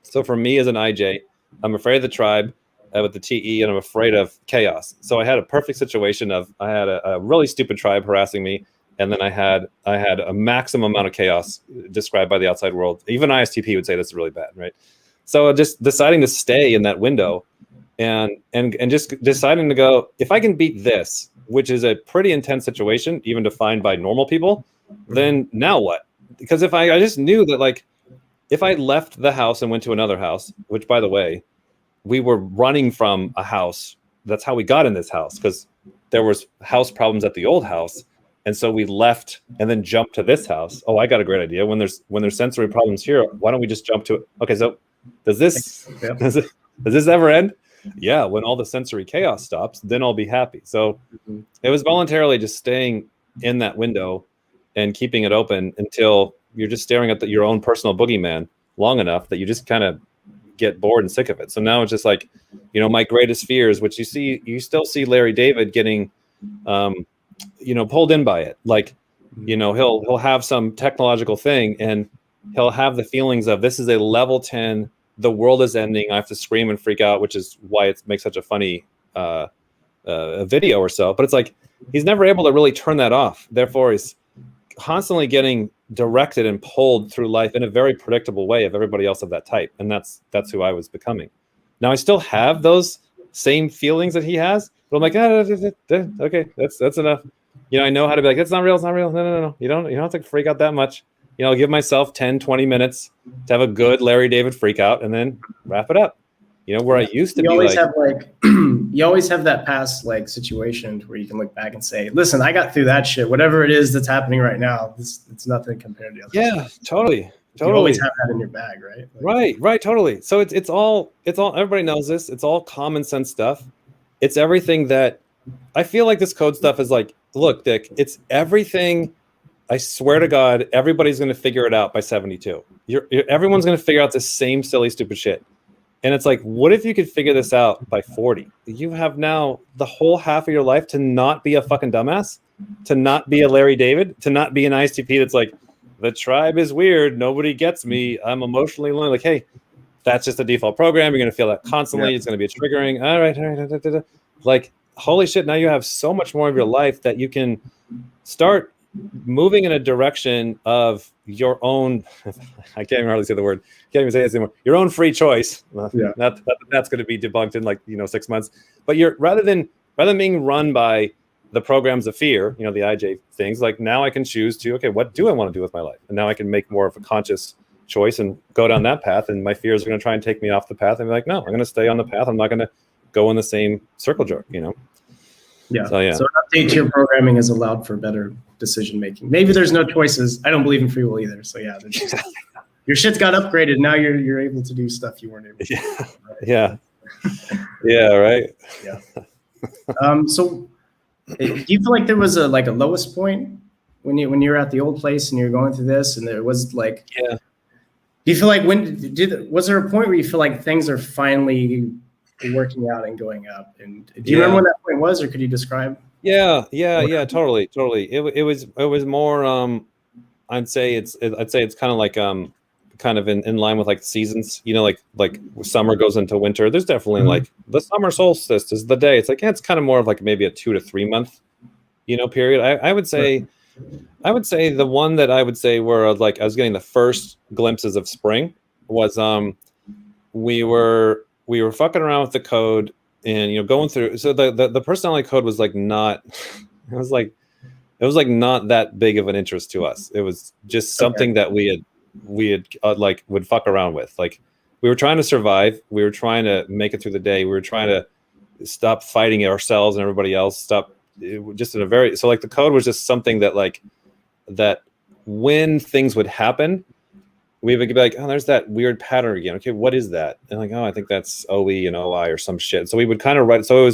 So for me as an IJ, I'm afraid of the tribe with the TE, and I'm afraid of chaos. So I had a perfect situation of I had a really stupid tribe harassing me, and then I had a maximum amount of chaos described by the outside world. Even ISTP would say this is really bad, right? So just deciding to stay in that window, and just deciding to go, if I can beat this, which is a pretty intense situation, even defined by normal people, then now what? Because if I just knew that, like, if I left the house and went to another house, which by the way, we were running from a house. That's how we got in this house, because there was house problems at the old house. And so we left and then jumped to this house. Oh, I got a great idea. When there's sensory problems here, why don't we just jump to it? Okay, so does this ever end? Yeah, when all the sensory chaos stops, then I'll be happy. So it was voluntarily just staying in that window and keeping it open until you're just staring at your own personal boogeyman long enough that you just kind of get bored and sick of it. So now it's just like, you know, my greatest fears, which you still see Larry David getting, you know, pulled in by it. Like, you know, he'll have some technological thing and he'll have the feelings of, this is a level 10, the world is ending, I have to scream and freak out, which is why it makes such a funny video or so. But it's like, he's never able to really turn that off. Therefore, he's constantly getting directed and pulled through life in a very predictable way of everybody else of that type. And that's who I was becoming. Now I still have those same feelings that he has, but I'm like, okay, that's enough. You know, I know how to be like, it's not real. No. You don't have to freak out that much. You know, I'll give myself 10, 20 minutes to have a good Larry David freak out and then wrap it up. You know, where I used to you be always like, have like you always have that past like situation where you can look back and say, listen, I got through that shit. Whatever it is that's happening right now, it's nothing compared to the other stuff. Totally. You always have that in your bag, right? Like, Right, totally. So it's all everybody knows this. It's all common sense stuff. It's everything that I feel like this code stuff is like, look, Dick, it's everything. I swear to God, everybody's going to figure it out by 72. Everyone's going to figure out the same silly, stupid shit. And it's like, what if you could figure this out by 40? You have now the whole half of your life to not be a fucking dumbass, to not be a Larry David, to not be an ISTP that's like, the tribe is weird. Nobody gets me. I'm emotionally lonely. Like, hey, that's just a default program. You're going to feel that constantly. Yeah. It's going to be a triggering. All right. Like, holy shit. Now you have so much more of your life that you can start moving in a direction of your own. I can't even hardly say the word. Can't even say this anymore. Your own free choice. Yeah. That's going to be debunked in like 6 months. But you're rather than being run by the programs of fear, you know, the IJ things, like now I can choose to, okay, what do I want to do with my life? And now I can make more of a conscious choice and go down that path. And my fears are going to try and take me off the path and be like, no, I'm going to stay on the path. I'm not going to go in the same circle jerk, you know? Yeah. So an update to your programming is allowed for better decision-making. Maybe there's no choices. I don't believe in free will either. So yeah, your shit's got upgraded. Now you're able to do stuff you weren't able to do. Right? Yeah. Right. Yeah. So do you feel like there was a lowest point when you were at the old place and you're going through this, and there was like, do you feel like was there a point where you feel like things are finally working out and going up? And do you remember when that point was, or could you describe? Yeah, totally. It was more I'd say it's kind of like kind of in line with like seasons, you know, like summer goes into winter. There's definitely like the summer solstice is the day. It's like, it's kind of more of like maybe a 2 to 3 month, you know, period. I would say the one that I would say where like I was getting the first glimpses of spring was we were fucking around with the code and, you know, going through. So the personality code was like not, it was like not that big of an interest to us. It was just something that we had like would fuck around with. Like we were trying to survive. We were trying to make it through the day. We were trying to stop fighting ourselves and everybody else, stop just in a very, so like the code was just something that like, that when things would happen, we would be like, oh, there's that weird pattern again. Okay, what is that? And like, oh, I think that's OE and OI or some shit. So we would kind of write. So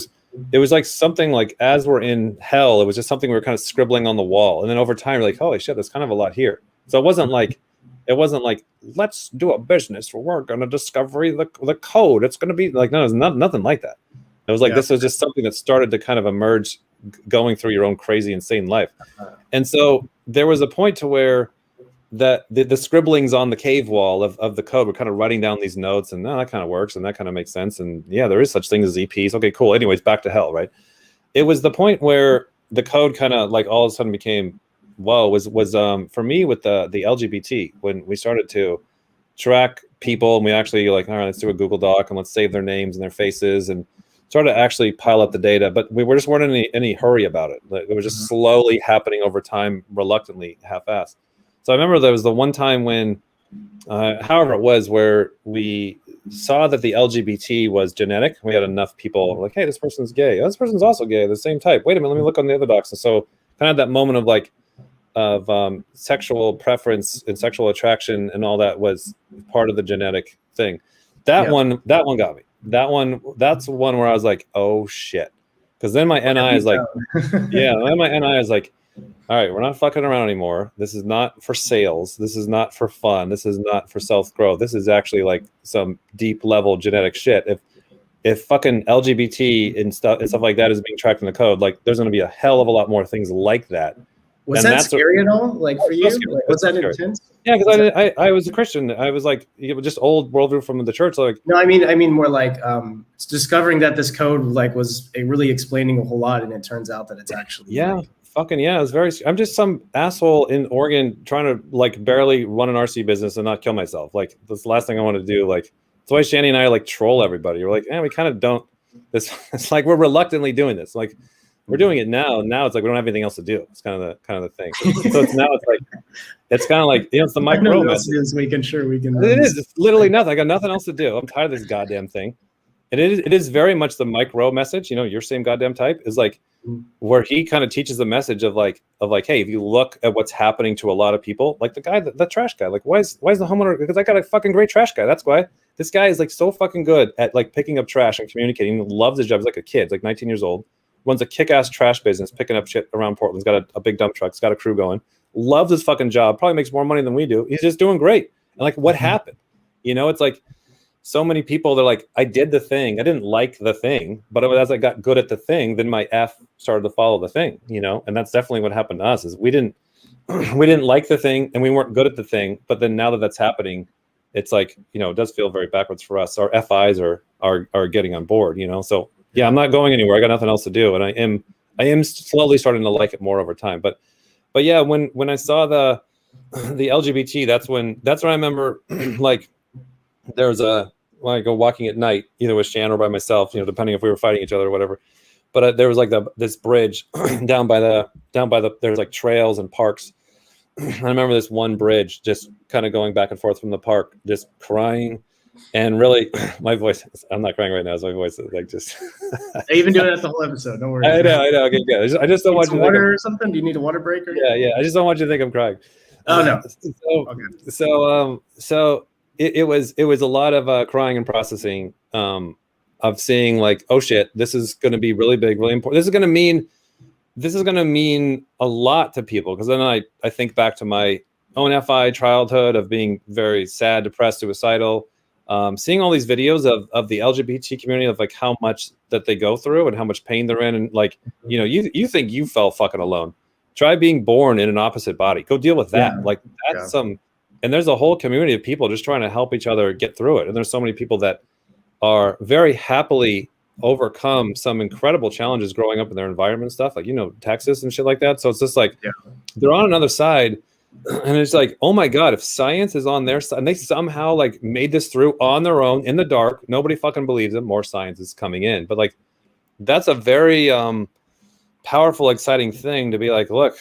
it was like something like, as we're in hell, it was just something we were kind of scribbling on the wall. And then over time, we're like, holy shit, there's kind of a lot here. So it wasn't like, let's do a business. We're going to discover the code. It's going to be like, no, it's nothing like that. It was like, this was just something that started to kind of emerge going through your own crazy, insane life. And so there was a point to where that the scribblings on the cave wall of the code were kind of writing down these notes, and that kind of works and that kind of makes sense. And yeah, there is such things as EPs. Okay, cool. Anyways, back to hell, right? It was the point where the code kind of like all of a sudden became, whoa, was for me with the LGBT, when we started to track people and we actually like, all right, let's do a Google Doc and let's save their names and their faces and started to actually pile up the data, but we just weren't in any hurry about it. It was just slowly happening over time, reluctantly, half-assed. So I remember there was the one time when, however it was, where we saw that the LGBT was genetic. We had enough people like, hey, this person's gay. Oh, this person's also gay, the same type. Wait a minute, let me look on the other docs. And so kind of that moment of like, sexual preference and sexual attraction and all that was part of the genetic thing. That one got me. That's one where I was like, oh shit. Because then my NI is like, then my NI is like, all right, we're not fucking around anymore. This is not for sales. This is not for fun. This is not for self-growth. This is actually like some deep level genetic shit. If fucking LGBT and stuff like that is being tracked in the code, like there's going to be a hell of a lot more things like that. Was that scary at all? Like for you? Like, was that intense? Yeah, because I was a Christian. I was like, just old worldview from the church. Like, no, I mean more like discovering that this code like was really explaining a whole lot, and it turns out that it's actually fucking yeah. It's very. I'm just some asshole in Oregon trying to like barely run an RC business and not kill myself. Like that's the last thing I want to do. Like that's why Shanny and I like troll everybody. We're like, we kind of don't. It's like we're reluctantly doing this. Like. We're doing it now. Now it's like we don't have anything else to do. It's kind of the thing. So it's kind of like it's the micro message. We can. It is. It's literally nothing. I got nothing else to do. I'm tired of this goddamn thing. And it is very much the micro message. Your same goddamn type is like where he kind of teaches the message of like, hey, if you look at what's happening to a lot of people, like the guy, the trash guy, like why is the homeowner? Because I got a fucking great trash guy. That's why this guy is like so fucking good at like picking up trash and communicating. He loves his job. He's like a kid. He's like 19 years old. Runs a kick-ass trash business, picking up shit around Portland. He's got a big dump truck. He's got a crew going. Loves his fucking job. Probably makes more money than we do. He's just doing great. And like, what happened? It's like so many people. They're like, I did the thing. I didn't like the thing, but as I got good at the thing, then my F started to follow the thing. And that's definitely what happened to us. Is we didn't like the thing, and we weren't good at the thing. But then now that that's happening, it's like it does feel very backwards for us. Our FIs are getting on board. So. Yeah, I'm not going anywhere. I got nothing else to do, and I am slowly starting to like it more over time. But yeah, when I saw the LGBT, that's when I remember like there's when I go walking at night, either with Shan or by myself, depending if we were fighting each other or whatever. But there was like this bridge down by the there's like trails and parks. I remember this one bridge just kind of going back and forth from the park, just crying. And really, my voice, I'm not crying right now, so my voice is like just... I even do it at the whole episode, don't worry. I know, okay, good. I just don't want you to water or something? Do you need a water break? Or yeah, I just don't want you to think I'm crying. Oh, no. So it was a lot of crying and processing of seeing like, oh shit, this is going to be really big, really important. This is going to mean a lot to people, because then I think back to my own FI childhood of being very sad, depressed, suicidal. Seeing all these videos of the LGBT community, of like how much that they go through and how much pain they're in, and like you think you felt fucking alone. Try being born in an opposite body. Go deal with that. Like that's and there's a whole community of people just trying to help each other get through it. And there's so many people that are very happily overcome some incredible challenges growing up in their environment and stuff, like Texas and shit like that. So it's just like they're on another side. And it's like, oh my God, if science is on their side and they somehow like made this through on their own in the dark, nobody fucking believes them. More science is coming in. But like, that's a very powerful, exciting thing to be like, look,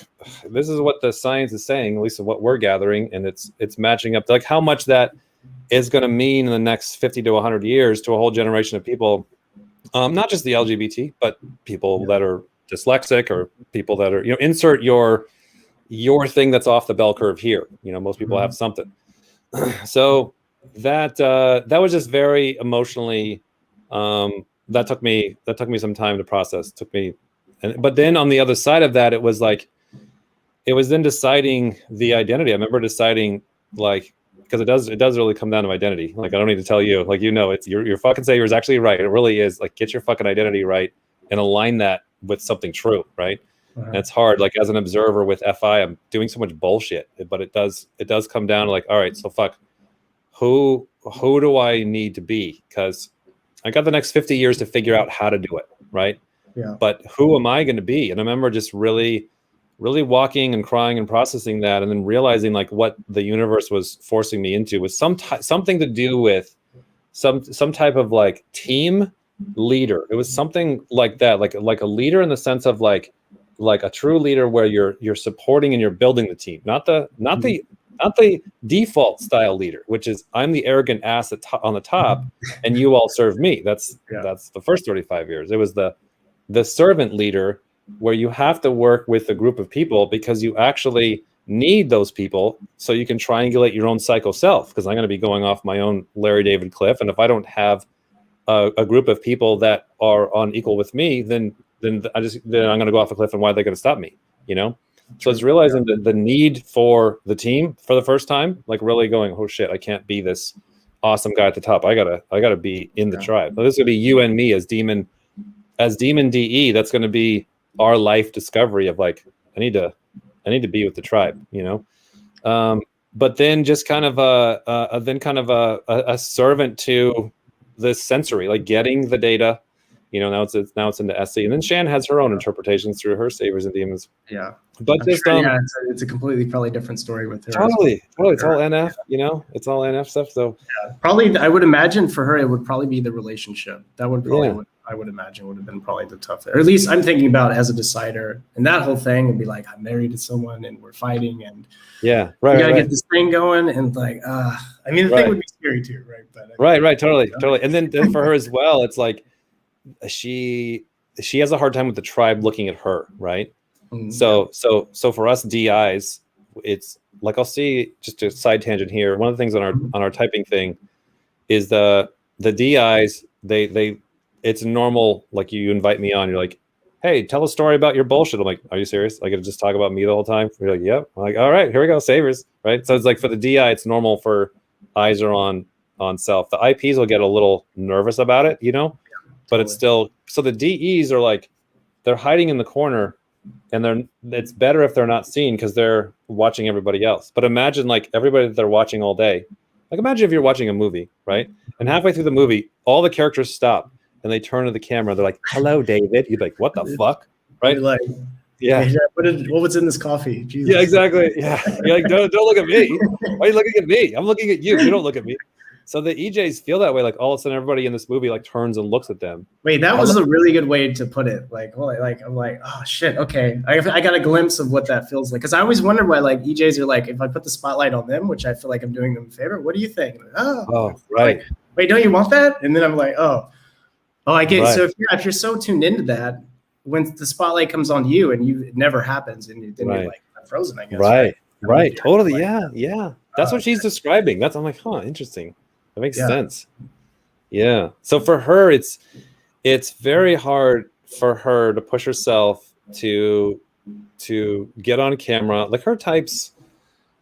this is what the science is saying, at least what we're gathering. And it's matching up to like how much that is going to mean in the next 50 to 100 years to a whole generation of people. Not just the LGBT, but people that are dyslexic or people that are, insert your thing that's off the bell curve here. Most people have something. So that was just very emotionally, that took me some time to process. But then on the other side of that, it was then deciding the identity. I remember deciding, like, because it does really come down to identity. Like, I don't need to tell you, like, it's your fucking savior is actually right. It really is. Like, get your fucking identity right and align that with something true, right? And it's hard. Like, as an observer with FI, I'm doing so much bullshit, but it does come down to, like, all right, so fuck, who do I need to be? Because I got the next 50 years to figure out how to do it, right? Yeah. But who am I going to be? And I remember just really walking and crying and processing that, and then realizing, like, what the universe was forcing me into was something to do with some type of, like, team leader. It was something like that, like a leader in the sense of like a true leader where you're supporting and you're building the team, not the default style leader, which is I'm the arrogant ass on the top and you all serve me. That's the first 35 years. It was the servant leader, where you have to work with a group of people because you actually need those people so you can triangulate your own psycho self. Because I'm going to be going off my own Larry David cliff, and if I don't have a group of people that are on equal with me, then I'm going to go off a cliff, and why are they going to stop me? So it's realizing the need for the team for the first time, like really going, oh shit, I can't be this awesome guy at the top. I gotta be in the tribe. So this would be you and me as demon DE. That's going to be our life discovery of, like, I need to be with the tribe, but then just kind of a servant to this sensory, like getting the data, now it's into SC, and then Shan has her own interpretations through her saviors and demons. Yeah. But I'm just sure, it's a completely probably different story with her. Totally. It's all NF, it's all NF stuff. So probably, I would imagine for her, it would probably be the relationship. That would probably, I would imagine, would have been probably the tough, or at least I'm thinking about as a decider. And that whole thing would be like, I'm married to someone and we're fighting, and we gotta get this thing going, and like, I mean, the thing would be scary too, right? But right, totally. And then for her as well, it's like she has a hard time with the tribe looking at her, right? So for us DIs, it's like, I'll see, just a side tangent here. One of the things on our typing thing is the DIs, they it's normal. Like, you invite me on, you're like, hey, tell a story about your bullshit. I'm like, are you serious? I got to just talk about me the whole time? You're like, yep. I'm like, all right, here we go, savers, right? So it's like, for the DI, it's normal for eyes are on self. The IPs will get a little nervous about it, but it's still, so the DEs are like, they're hiding in the corner. And it's better if they're not seen because they're watching everybody else. But imagine, like, everybody that they're watching all day. Like, imagine if you're watching a movie, right? And halfway through the movie, all the characters stop and they turn to the camera. They're like, "Hello, David." You're like, "What the fuck?" Right? You're like, yeah. What was in this coffee? Jesus. Yeah, exactly. Yeah. You're like, don't look at me. Why are you looking at me? I'm looking at you. You don't look at me. So the EJs feel that way. Like, all of a sudden, everybody in this movie, like, turns and looks at them. Wait, that was a really good way to put it. Like, I'm like, oh shit, okay. I got a glimpse of what that feels like, because I always wondered why, like, EJs are like, if I put the spotlight on them, which I feel like I'm doing them a favor. What do you think? Like, oh, right. Like, wait, don't you want that? And then I'm like, oh, I get. Right. So if you're so tuned into that, when the spotlight comes on you and it never happens, and then you're like frozen, I guess. Right. Totally. Like, yeah. That's what she's describing. I'm like, huh, interesting. That makes sense. Yeah. So for her, it's very hard for her to push herself to get on camera. Like, her types,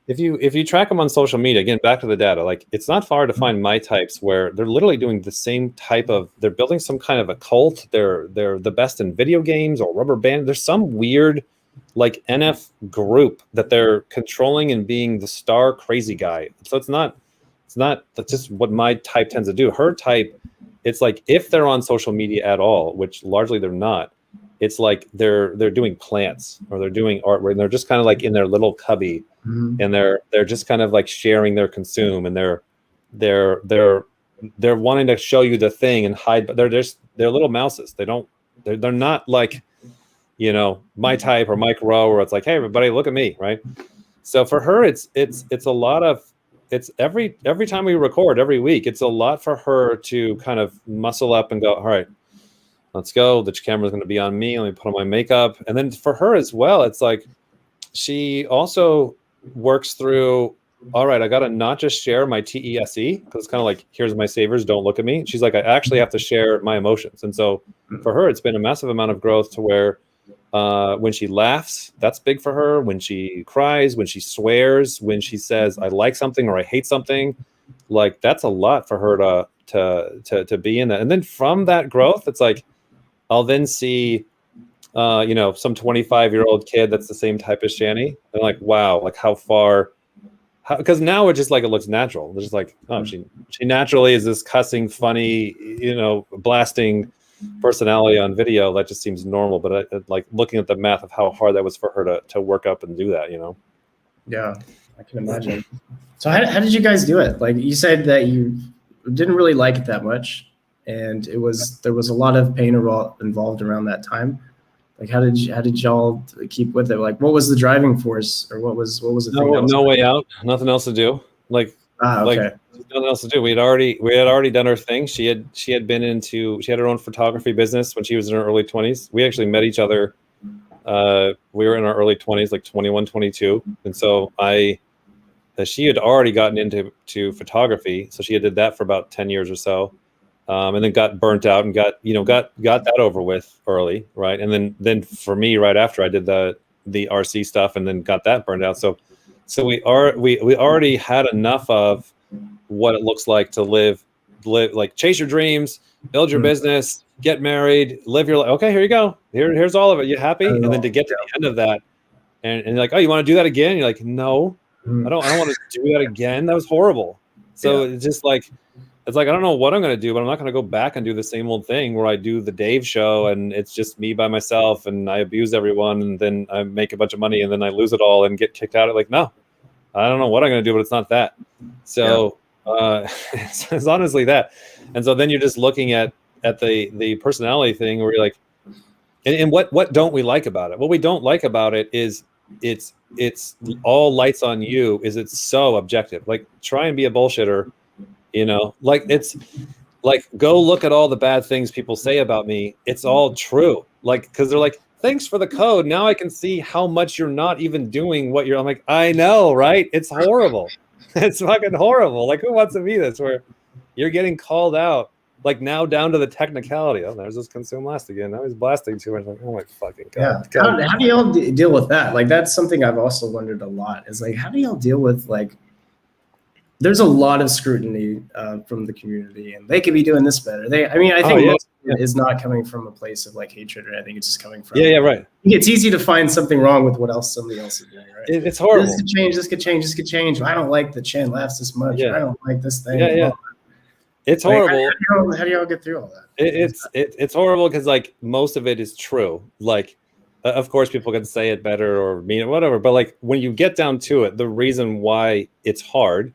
if you track them on social media, again, back to the data, like, it's not far to find my types where they're literally doing the same type of, they're building some kind of a cult. They're the best in video games or rubber band. There's some weird, like, NF group that they're controlling and being the star crazy guy. So that's just what my type tends to do. Her type, it's like, if they're on social media at all, which largely they're not, it's like they're doing plants or they're doing artwork, and they're just kind of like in their little cubby, and they're just kind of like sharing their consume, and they're wanting to show you the thing and hide, but they're little mouses. They're not like, my type or Mike Rowe, where it's like, hey, everybody, look at me, right? So for her, it's a lot of, it's every time we record every week, it's a lot for her to kind of muscle up and go, all right, let's go. The camera's going to be on me. Let me put on my makeup. And then for her as well, it's like she also works through, all right, I got to not just share my TESE, because it's kind of like, here's my savers, don't look at me. She's like, I actually have to share my emotions. And so for her, it's been a massive amount of growth to where when she laughs, that's big for her. When she cries, when she swears, when she says, I like something or I hate something, like that's a lot for her to be in that. And then from that growth, it's like, I'll then see, some 25-year-old kid that's the same type as Shani. And like, wow, like how far, because now it's just like, it looks natural. It's just like, oh, she naturally is this cussing, funny, blasting personality on video. That just seems normal. But like looking at the math of how hard that was for her to work up and do that, Yeah, I can imagine. So how did you guys do it? Like you said that you didn't really like it that much, and there was a lot of pain involved around that time. Like how did y'all keep with it? Like what was the driving force, or what was the thing? No way out. Nothing else to do. Like okay. Nothing else to do. We had already done our thing. She had her own photography business when she was in her early 20s. We actually met each other. We were in our early 20s, like 21, 22. And so she had already gotten into photography. So she had did that for about 10 years or so. And then got burnt out and got that over with early. Right. And then for me, right after I did the RC stuff and then got that burned out. So we already had enough of what it looks like to live, like chase your dreams, build your business, get married, live your life. Okay, here you go. Here's all of it. You happy? And then to get to the end of that, and you're like, oh, you want to do that again? And you're like, no, I don't want to do that again. That was horrible. So it's just like, I don't know what I'm going to do, but I'm not going to go back and do the same old thing where I do the Dave show and it's just me by myself and I abuse everyone and then I make a bunch of money and then I lose it all and get kicked out. Like, no, I don't know what I'm going to do, but it's not that. So it's honestly that. And so then you're just looking at the personality thing where you're like, and what don't we like about it? What we don't like about it is it's all lights on you. Is it's so objective. Like try and be a bullshitter. Like it's like, go look at all the bad things people say about me. It's all true. Like, because they're like, thanks for the code. Now I can see how much you're not even doing what you're. I'm like, I know, right? It's horrible. It's fucking horrible. Like, who wants to be this? Where you're getting called out, like now down to the technicality. Oh, there's this consume last again. Now he's blasting too much. Like, oh my fucking god. Yeah. How do y'all deal with that? Like, that's something I've also wondered a lot. Is like, how do y'all deal with like? There's a lot of scrutiny from the community, and they could be doing this better. I think most of it is not coming from a place of like hatred or anything. It's just coming from right. It's easy to find something wrong with what else somebody else is doing, right? It's horrible. This could change. I don't like the Chan laughs this much. I don't like this thing. It's horrible. How do y'all get through all that? It's horrible because like most of it is true. Like, of course, people can say it better or mean it, whatever. But like when you get down to it, the reason why it's hard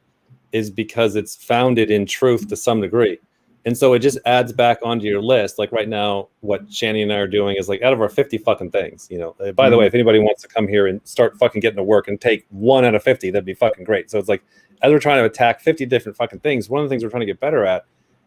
is because it's founded in truth to some degree. And so it just adds back onto your list. Like right now, what Shani and I are doing is like out of our 50 fucking things, by the way, if anybody wants to come here and start fucking getting to work and take 1 out of 50, that'd be fucking great. So it's like, as we're trying to attack 50 different fucking things, one of the things we're trying to get better at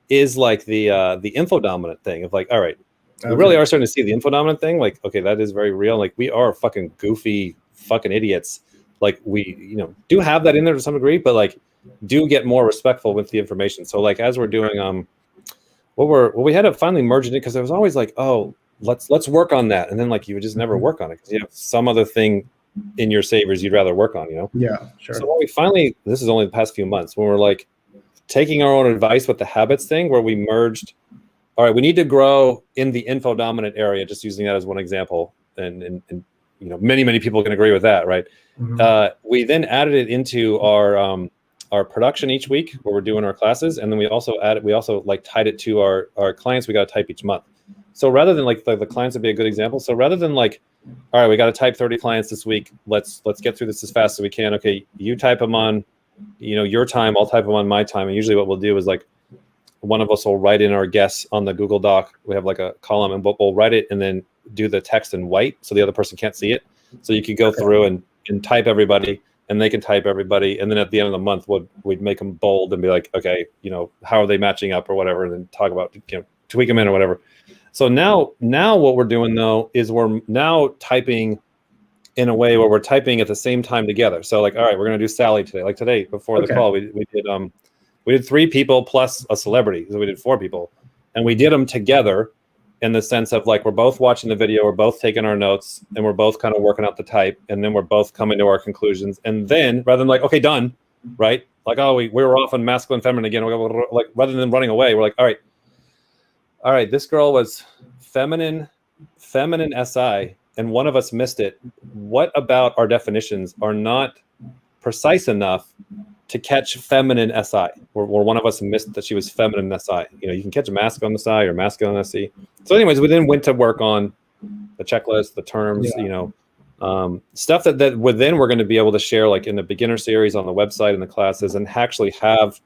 is like the info dominant thing of like, all right, we really are starting to see the info dominant thing. Like, okay, that is very real. Like we are fucking goofy fucking idiots. Like we, do have that in there to some degree, but like, do get more respectful with the information. So like as we're doing we had to finally merge it because it was always like, oh, let's work on that, and then like you would just never work on it because you have some other thing in your savers you'd rather work on, Yeah, sure. So when we finally, this is only the past few months when we're like taking our own advice with the habits thing where we merged, all right, we need to grow in the info dominant area, just using that as one example, and many people can agree with that, right? We then added it into our production each week where we're doing our classes. And then we also like tied it to our clients we got to type each month. So rather than like the clients would be a good example. So rather than like, all right, we got to type 30 clients this week. Let's get through this as fast as we can. Okay. You type them on, your time, I'll type them on my time. And usually what we'll do is like, one of us will write in our guests on the Google Doc. We have like a column and we'll write it and then do the text in white so the other person can't see it. So you could go through and type everybody. And they can type everybody, and then at the end of the month, we'd make them bold and be like, okay, how are they matching up or whatever, and then talk about, tweak them in or whatever. So now what we're doing though is we're now typing in a way where we're typing at the same time together. So like, all right, we're gonna do Sally today. Like today before the call, we did 3 people plus a celebrity, so we did 4 people, and we did them together in the sense of like we're both watching the video, we're both taking our notes, and we're both kind of working out the type, and then we're both coming to our conclusions. And then rather than like, okay, done, right? Like, oh, we were off on masculine, feminine again. Like rather than running away, we're like, all right, this girl was feminine SI, and one of us missed it. What about our definitions are not precise enough to catch feminine SI, or one of us missed that she was feminine SI? You know, you can catch a masculine SI or masculine SE. So anyways, we then went to work on the checklist, the terms, you know, stuff that we're going to be able to share like in the beginner series on the website and the classes, and actually have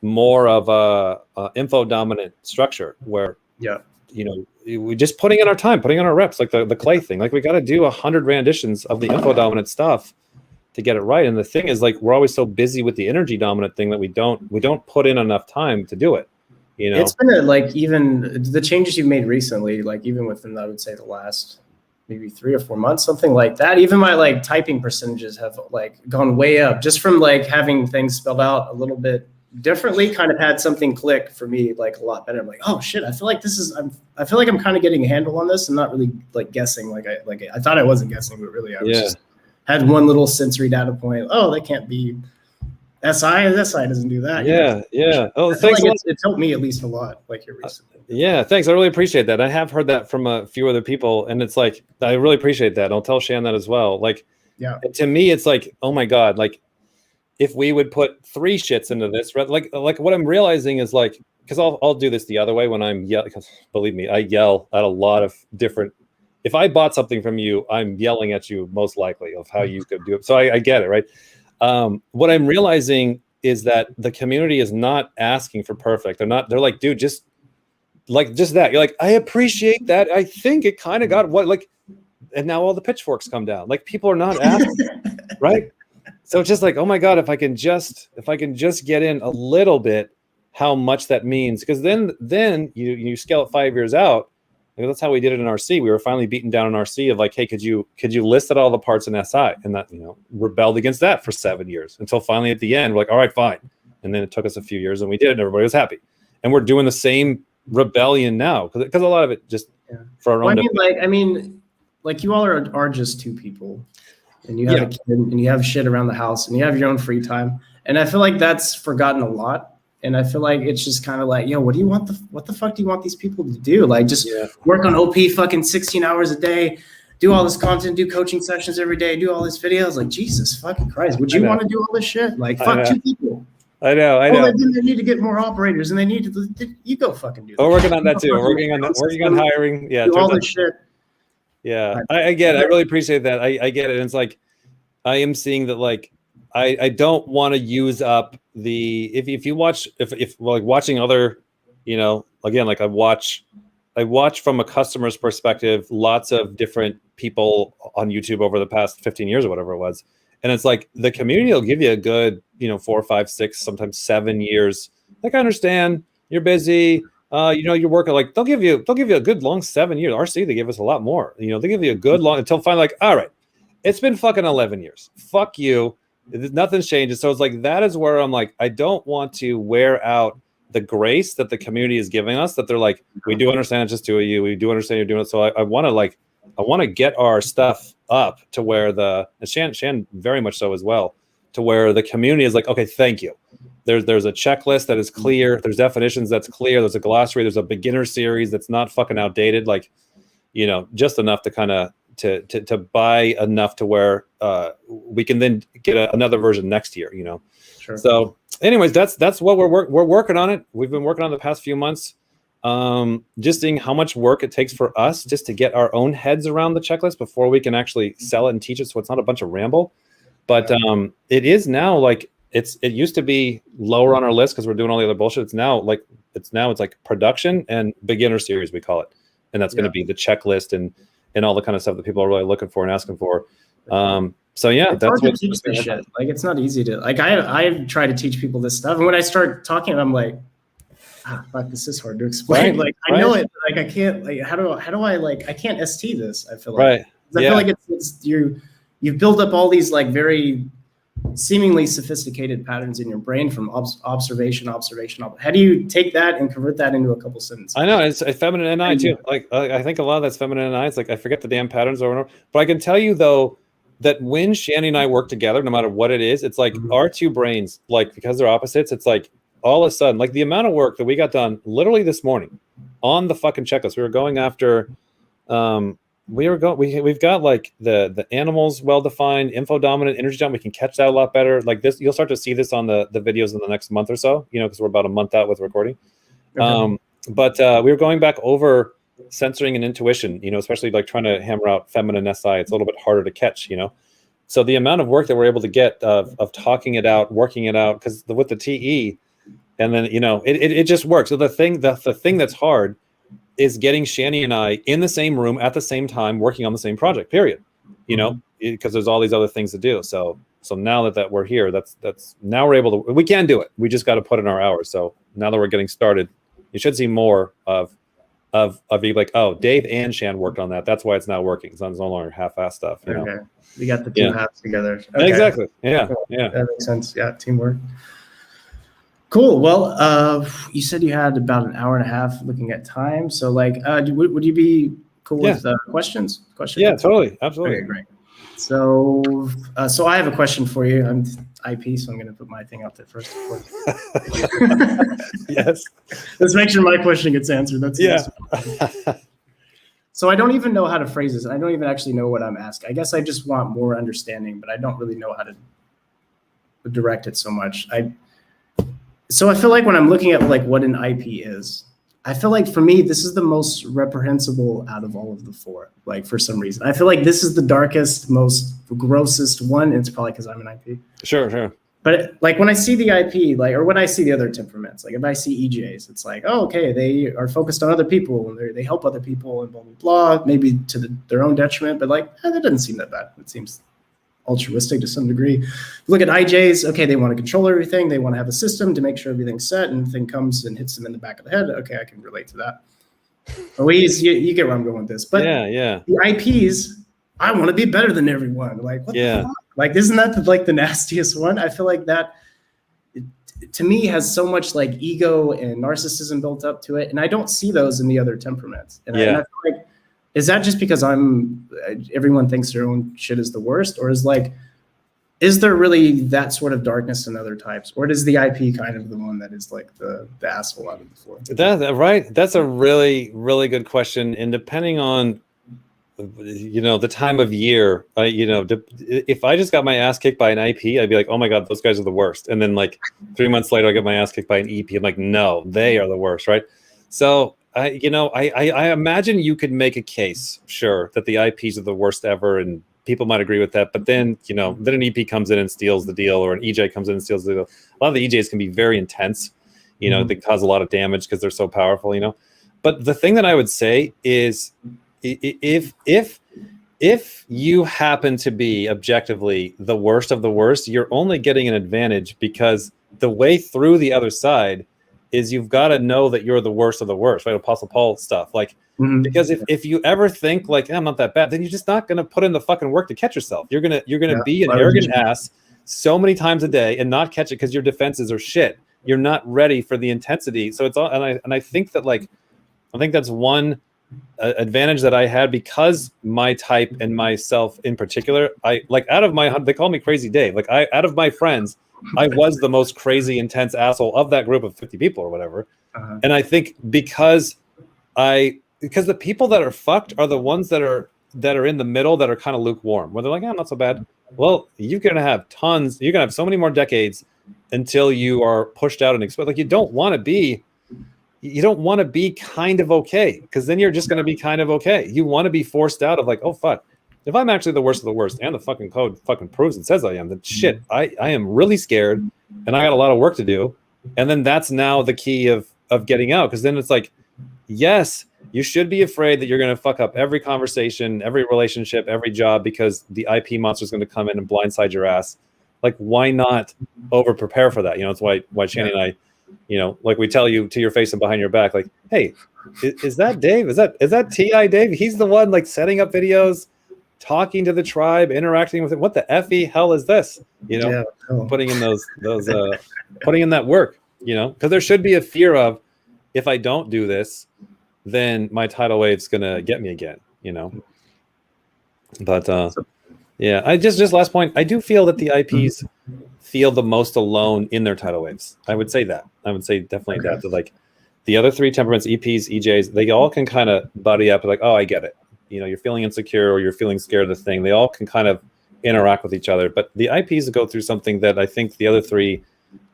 more of a info dominant structure where, you know, we just putting in our time, putting in our reps, like the clay thing. Like we got to do 100 renditions of the info dominant stuff to get it right. And the thing is, like, we're always so busy with the energy dominant thing that we don't put in enough time to do it. You know, it's been like even the changes you've made recently, like even within, I would say, the last maybe 3 or 4 months, something like that. Even my like typing percentages have like gone way up just from like having things spelled out a little bit differently. Kind of had something click for me like a lot better. I'm like, oh shit, I feel like I feel like I'm kind of getting a handle on this. I'm not really like guessing like I thought I wasn't guessing, but really I was just had one little sensory data point. Oh, that can't be SI. SI doesn't do that. Yeah. Oh, thanks. Like it's helped me at least a lot. Like here recently. Yeah, thanks. I really appreciate that. I have heard that from a few other people, and it's like I really appreciate that. I'll tell Shan that as well. Like, to me, it's like, oh my god, like if we would put 3 shits into this, like what I'm realizing is like, because I'll do this the other way when I'm yelling. Because believe me, I yell at a lot of different. If I bought something from you, I'm yelling at you most likely of how you could do it. So I get it, right? What I'm realizing is that the community is not asking for perfect. They're like, dude, just that. You're like, I appreciate that. I think it kind of got what, like, and now all the pitchforks come down. Like people are not asking, right? So it's just like, oh my God, if I can just get in a little bit, how much that means. Because then you scale it 5 years out. That's how we did it in RC. We were finally beaten down in RC of like, hey, could you list out all the parts in SI? And that, rebelled against that for 7 years until finally at the end, we're like, all right, fine. And then it took us a few years and we did it and everybody was happy. And we're doing the same rebellion now because a lot of it just for our own. I mean, you all are just 2 people and you have a kid and you have shit around the house and you have your own free time. And I feel like that's forgotten a lot. And I feel like it's just kind of like, what the fuck do you want these people to do? Like just work on OP fucking 16 hours a day, do all this content, do coaching sessions every day, do all these videos. Like, Jesus fucking Christ, would you want to do all this shit? Like, fuck 2 people. I know. Then they need to get more operators and they need to, you go fucking do that. We're working on that too. Working on hiring. Yeah. Do all this shit. Yeah. I get it. I really appreciate that. I get it. And it's like, I am seeing that like, I don't want to use up the if you watch if like watching other, again, like I watch from a customer's perspective lots of different people on YouTube over the past 15 years or whatever it was, and it's like the community will give you a good 4, 5, 6, sometimes 7 years. Like I understand you're busy, you're working. Like they'll give you a good long 7 years. RC they give us a lot more. They give you a good long until finally like, all right, it's been fucking 11 years. Fuck you. Nothing's changed. So it's like that is where I'm like, I don't want to wear out the grace that the community is giving us. That they're like, we do understand it's just 2 of you. We do understand you're doing it. So I want to get our stuff up to where Shan very much so as well, to where the community is like, okay, thank you. There's a checklist that is clear. There's definitions that's clear. There's a glossary. There's a beginner series that's not fucking outdated. Like, just enough to kind of to buy enough to where we can then get another version next year, Sure. So anyways, that's what we're working on it. We've been working on the past few months, just seeing how much work it takes for us just to get our own heads around the checklist before we can actually sell it and teach it. So it's not a bunch of ramble, but it is now like it used to be lower on our list because we're doing all the other bullshit. It's now it's like production and beginner series, we call it. And that's going to be the checklist and all the kind of stuff that people are really looking for and asking for. So yeah, it's hard to teach this shit. Like it's not easy to like. I try to teach people this stuff, and when I start talking, I'm like, Fuck, this is hard to explain. Right, Like I right. know it, but like I can't. Like how do I like I can't ST this? I feel like. Right. 'Cause I feel like it's you build up all these like very seemingly sophisticated patterns in your brain from observation. How do you take that and convert that into a couple sentences? I know it's feminine NI too. Like I think a lot of that's feminine NI. It's like I forget the damn patterns over and over. But I can tell you though that when Shanny and I work together, no matter what it is, it's like our two brains, like because they're opposites, it's like all of a sudden, like the amount of work that we got done literally this morning on the fucking checklist. We were going after we've got like the animals well defined, info dominant, energy dominant. We can catch that a lot better. Like this, you'll start to see this on the videos in the next month or so, because we're about a month out with recording. Okay. But we were going back over censoring and intuition, especially like trying to hammer out feminine SI. It's a little bit harder to catch, So the amount of work that we're able to get of talking it out, working it out, because with the TE, and then it just works. So the thing that's hard is getting Shanny and I in the same room at the same time working on the same project. Period. Because there's all these other things to do. So now that we're here, that's now we're able to. We can do it. We just got to put in our hours. So now that we're getting started, you should see more of you like, oh, Dave and Shan worked on that. That's why it's not working. It's no longer half-assed stuff. Okay, we got the two halves together. Okay. Exactly. Yeah, cool. Yeah, that makes sense. Yeah, teamwork. Cool. Well, you said you had about an hour and a half looking at time. So, like, would you be cool with questions? Yeah, totally, absolutely. Okay, great. So I have a question for you. I'm IP, so I'm going to put my thing out there first. Yes. Let's make sure my question gets answered. That's So I don't even know how to phrase this. I don't even actually know what I'm asking. I guess I just want more understanding, but I don't really know how to direct it so much. So I feel like when I'm looking at like what an IP is, I feel like for me, this is the most reprehensible out of all of the four, like for some reason. I feel like this is the darkest, most grossest one. And it's probably because I'm an IP. Sure. But like when I see the IP, like, or when I see the other temperaments, like if I see EJs, it's like, oh, okay, they are focused on other people and they help other people and blah, blah, blah, maybe to their own detriment. But like, that doesn't seem that bad. It seems altruistic to some degree. Look at IJs. Okay, they want to control everything. They want to have a system to make sure everything's set, and thing comes and hits them in the back of the head. Okay, I can relate to that. But you get where I'm going with this. But yeah, the IPs, I want to be better than everyone. Like, what the fuck? Like, isn't that like the nastiest one? I feel like that, to me, has so much like ego and narcissism built up to it, and I don't see those in the other temperaments. And I feel like, is that just because everyone thinks their own shit is the worst, or is there really that sort of darkness in other types, or is the IP kind of the one that is like the asshole out of the four? Right. That's a really, really good question. And depending on, the time of year, if I just got my ass kicked by an IP, I'd be like, oh my God, those guys are the worst. And then like 3 months later, I get my ass kicked by an EP. I'm like, no, they are the worst. Right. So I imagine you could make a case, sure, that the IPs are the worst ever, and people might agree with that. But then, then an EP comes in and steals the deal, or an EJ comes in and steals the deal. A lot of the EJs can be very intense, they cause a lot of damage because they're so powerful, But the thing that I would say is, if you happen to be objectively the worst of the worst, you're only getting an advantage because the way through the other side is you've got to know that you're the worst of the worst, right? Apostle Paul stuff. Like, because if you ever think like, I'm not that bad, then you're just not going to put in the fucking work to catch yourself. You're going to be an arrogant ass so many times a day and not catch it because your defenses are shit. You're not ready for the intensity. So it's all, and I think that I think that's one advantage that I had because my type and myself in particular, they call me Crazy Dave. Like out of my friends, I was the most crazy, intense asshole of that group of 50 people or whatever. And I think because the people that are fucked are the ones that are in the middle, that are kind of lukewarm, where they're like, not so bad. Well, you're going to have so many more decades until you are pushed out and exposed. Like, you don't want to be kind of okay, because then you're just going to be kind of okay. You want to be forced out of like, oh, fuck. If I'm actually the worst of the worst and the fucking code fucking proves and says I am, then shit, I am really scared and I got a lot of work to do. And then that's now the key of getting out. Because then it's like, yes, you should be afraid that you're going to fuck up every conversation, every relationship, every job, because the IP monster is going to come in and blindside your ass. Like, why not over prepare for that? That's why Shannon and I like we tell you to your face and behind your back, like, hey, is that Dave? Is that TI Dave? He's the one like setting up videos, talking to the tribe, interacting with it. What the FE hell is this? Putting in putting in that work, because there should be a fear of, if I don't do this, then my tidal wave's gonna get me again, But yeah, I just last point, I do feel that the IPs feel the most alone in their tidal waves. I would say definitely that like the other three temperaments, EPs, EJs, they all can kind of buddy up, like, oh, I get it. You're feeling insecure or you're feeling scared of the thing. They all can kind of interact with each other. But the IPs go through something that I think the other three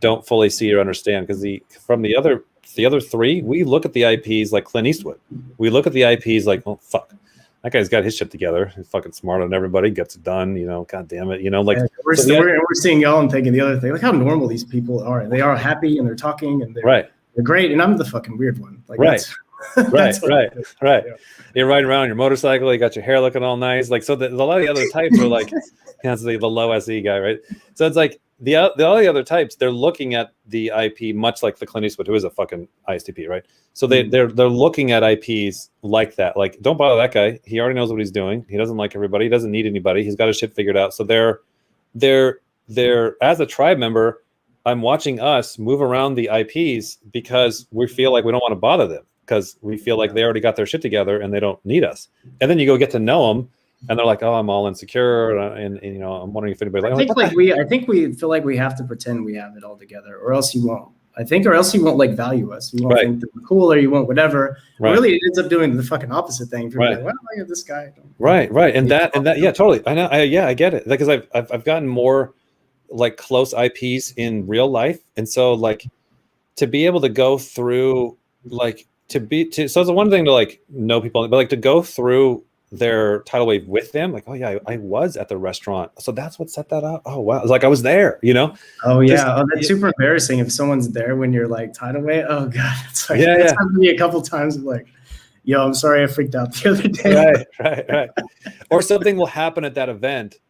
don't fully see or understand, because from the other three, we look at the IPs like Clint Eastwood. We look at the IPs like, oh, fuck, that guy's got his shit together. He's fucking smarter than everybody, gets it done, God damn it. Like we're seeing y'all and thinking the other thing, like how normal these people are. They are happy and they're talking and they're great. And I'm the fucking weird one. Like, right. Right. You're riding around on your motorcycle, you got your hair looking all nice. Like, so a lot of the other types are like, the low SE guy, right? So it's like all the other types, they're looking at the IP much like the Clint Eastwood, who is a fucking ISTP, right? So they're looking at IPs like that. Like, don't bother that guy. He already knows what he's doing. He doesn't like everybody. He doesn't need anybody. He's got his shit figured out. So they're as a tribe member, I'm watching us move around the IPs because we feel like we don't want to bother them, because we feel like they already got their shit together and they don't need us. And then you go get to know them, and they're like, "Oh, I'm all insecure," and I'm wondering if anybody I think we feel like we have to pretend we have it all together, or else you won't. Or else you won't like value us. You won't think that we're cool, or you won't whatever. Right. Really, it ends up doing the fucking opposite thing. People are like, well, look at this guy. Right, and that, yeah, totally. I know. I get it. Because I've gotten more like close IPs in real life, and so like to be able to go through like so it's one thing to like know people, but like to go through their tidal wave with them, like, oh yeah, I was at the restaurant, so that's what set that up. Oh wow, it's like I was there, Oh yeah, that's super embarrassing if someone's there when you're like tidal wave. Oh god, it's like that's happened to me a couple times. Like, yo, I'm sorry, I freaked out the other day. Right. Or something will happen at that event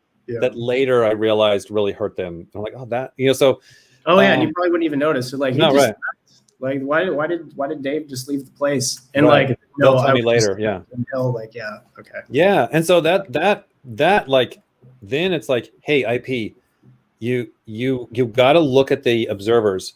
that later I realized really hurt them. I'm like, oh, that, so. Oh yeah, and you probably wouldn't even notice. So like, like why did Dave just leave the place? And like, no, tell me later. Yeah. Until like, yeah, okay. Yeah, and so that like, then it's like, hey, IP, you got to look at the observers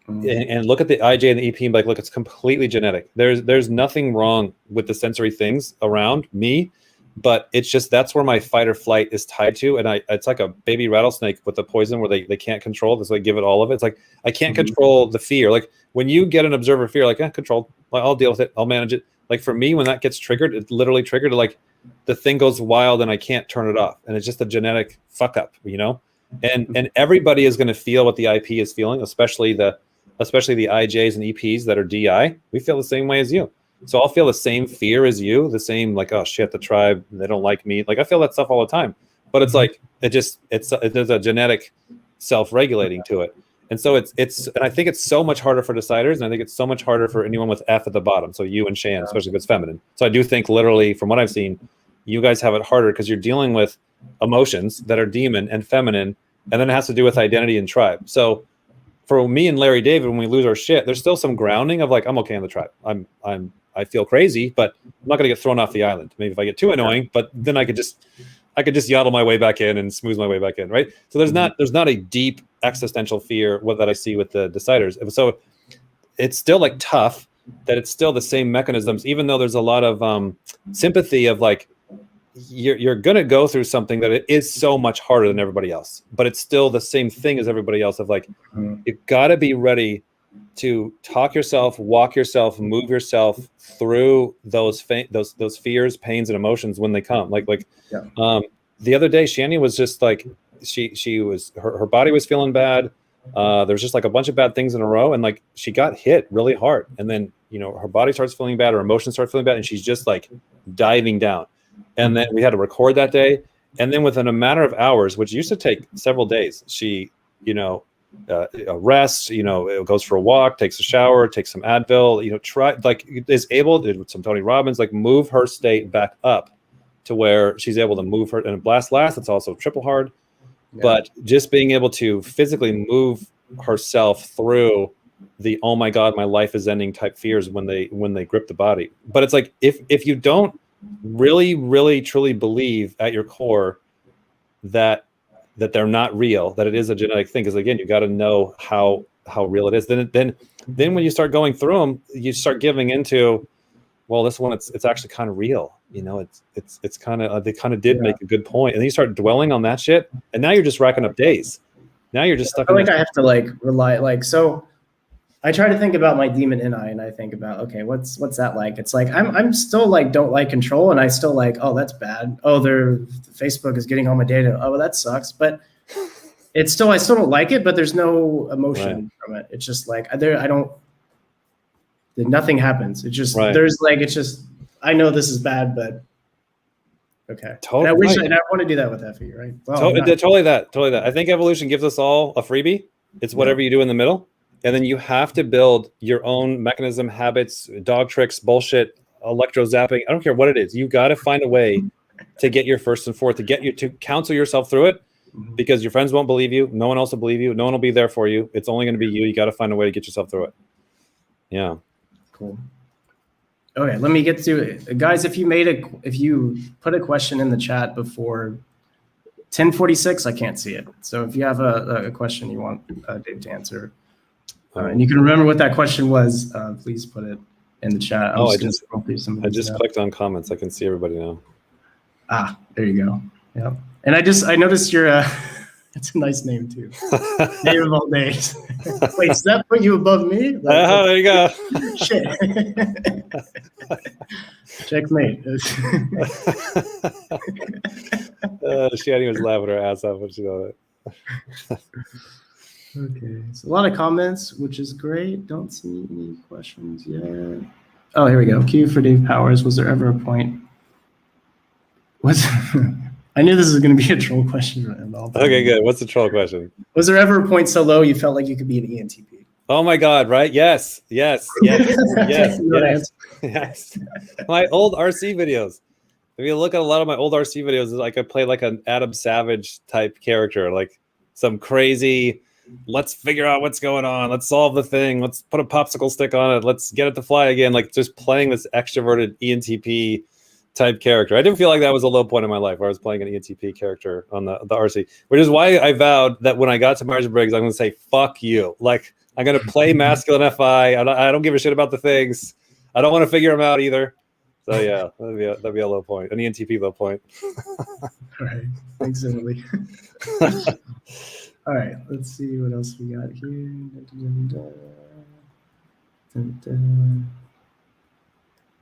and look at the IJ and the EP and be like, look, it's completely genetic. There's nothing wrong with the sensory things around me, but it's just that's where my fight or flight is tied to, and it's like a baby rattlesnake with the poison where they can't control. It's like give it all of it. It's like I can't control the fear. Like when you get an observer fear, like controlled, I'll deal with it, I'll manage it. Like for me, when that gets triggered, it literally triggered. Like the thing goes wild and I can't turn it off, and it's just a genetic fuck up, And everybody is going to feel what the IP is feeling, especially the IJs and EPs that are DI. We feel the same way as you. So I'll feel the same fear as you, the same like, oh shit, the tribe, they don't like me. Like I feel that stuff all the time, but it's like, there's a genetic self-regulating to it. And so and I think it's so much harder for deciders. And I think it's so much harder for anyone with F at the bottom. So you and Shan, especially if it's feminine. So I do think literally from what I've seen, you guys have it harder because you're dealing with emotions that are demon and feminine. And then it has to do with identity and tribe. So for me and Larry David, when we lose our shit, there's still some grounding of like, I'm okay in the tribe. I feel crazy, but I'm not going to get thrown off the island. Maybe if I get too annoying, but then I could just yodel my way back in and smooth my way back in, right? So there's not a deep existential fear that I see with the deciders. So it's still like tough that it's still the same mechanisms, even though there's a lot of sympathy of like, you're going to go through something that it is so much harder than everybody else, but it's still the same thing as everybody else of like, you've got to be ready to talk yourself, walk yourself, move yourself through those fears, pains, and emotions when they come. The other day, Shani was just like, she was her body was feeling bad. There's just like a bunch of bad things in a row, and like she got hit really hard, and then her body starts feeling bad, her emotions start feeling bad, and she's just like diving down. And then we had to record that day, and then within a matter of hours, which used to take several days, she rests, it goes for a walk, takes a shower, takes some Advil, is able to, with some Tony Robbins, like move her state back up to where she's able to move her. And a blast last, it's also triple hard, but just being able to physically move herself through the oh my god, my life is ending type fears when they grip the body. But it's like if you don't really truly believe at your core that they're not real, that it is a genetic thing, because again, you got to know how real it is. Then when you start going through them, you start giving into, well, this one it's actually kind of real. You know, it's kind of they kind of did make a good point, and then you start dwelling on that shit, and now you're just racking up days. Now you're just stuck. I feel like I have to like rely so. I try to think about my demon NI, and I think about, okay, what's that like? It's like I'm still like don't like control, and I still like, oh, that's bad. Oh, Facebook is getting all my data. Oh, well, that sucks. But it's still, I still don't like it, but there's no emotion from it. It's just like nothing happens. It's just there's like, it's just, I know this is bad, but okay. Totally. And I want to do that with Effie, right? Well, totally that. I think evolution gives us all a freebie. It's whatever you do in the middle. And then you have to build your own mechanism, habits, dog tricks, bullshit, electro zapping. I don't care what it is. You got to find a way to get your first and fourth, to counsel yourself through it, because your friends won't believe you. No one else will believe you. No one will be there for you. It's only going to be you. You got to find a way to get yourself through it. Yeah. Cool. Okay, let me get to it. Guys, if you put a question in the chat before 10:46, I can't see it. So if you have a question you want Dave to answer, and you can remember what that question was, please put it in the chat. I just clicked on comments. I can see everybody now. Ah, there you go. Yeah. And I noticed your it's a nice name too. Name of all days. Wait, does that put you above me? There you go. Shit. Checkmate. Shani was laughing her ass off when she saw that. Okay, so a lot of comments, which is great. Don't see any questions yet. Oh, here we go. Q for Dave Powers. Was there ever a point? I knew this was going to be a troll question. Okay, good. What's the troll question? Was there ever a point so low you felt like you could be an ENTP? Oh my God! Right? Yes. My old RC videos. If you look at a lot of my old RC videos, like I play like an Adam Savage type character, like some crazy. Let's figure out what's going on. Let's solve the thing. Let's put a popsicle stick on it. Let's get it to fly again. Like just playing this extroverted ENTP type character. I didn't feel like that was a low point in my life where I was playing an ENTP character on the RC, which is why I vowed that when I got to Myers-Briggs, I'm going to say, fuck you. Like, I'm going to play masculine FI. I don't give a shit about the things. I don't want to figure them out either. So yeah, that'd be a low point, an ENTP low point. All right. Thanks, Emily. All right, let's see what else we got here.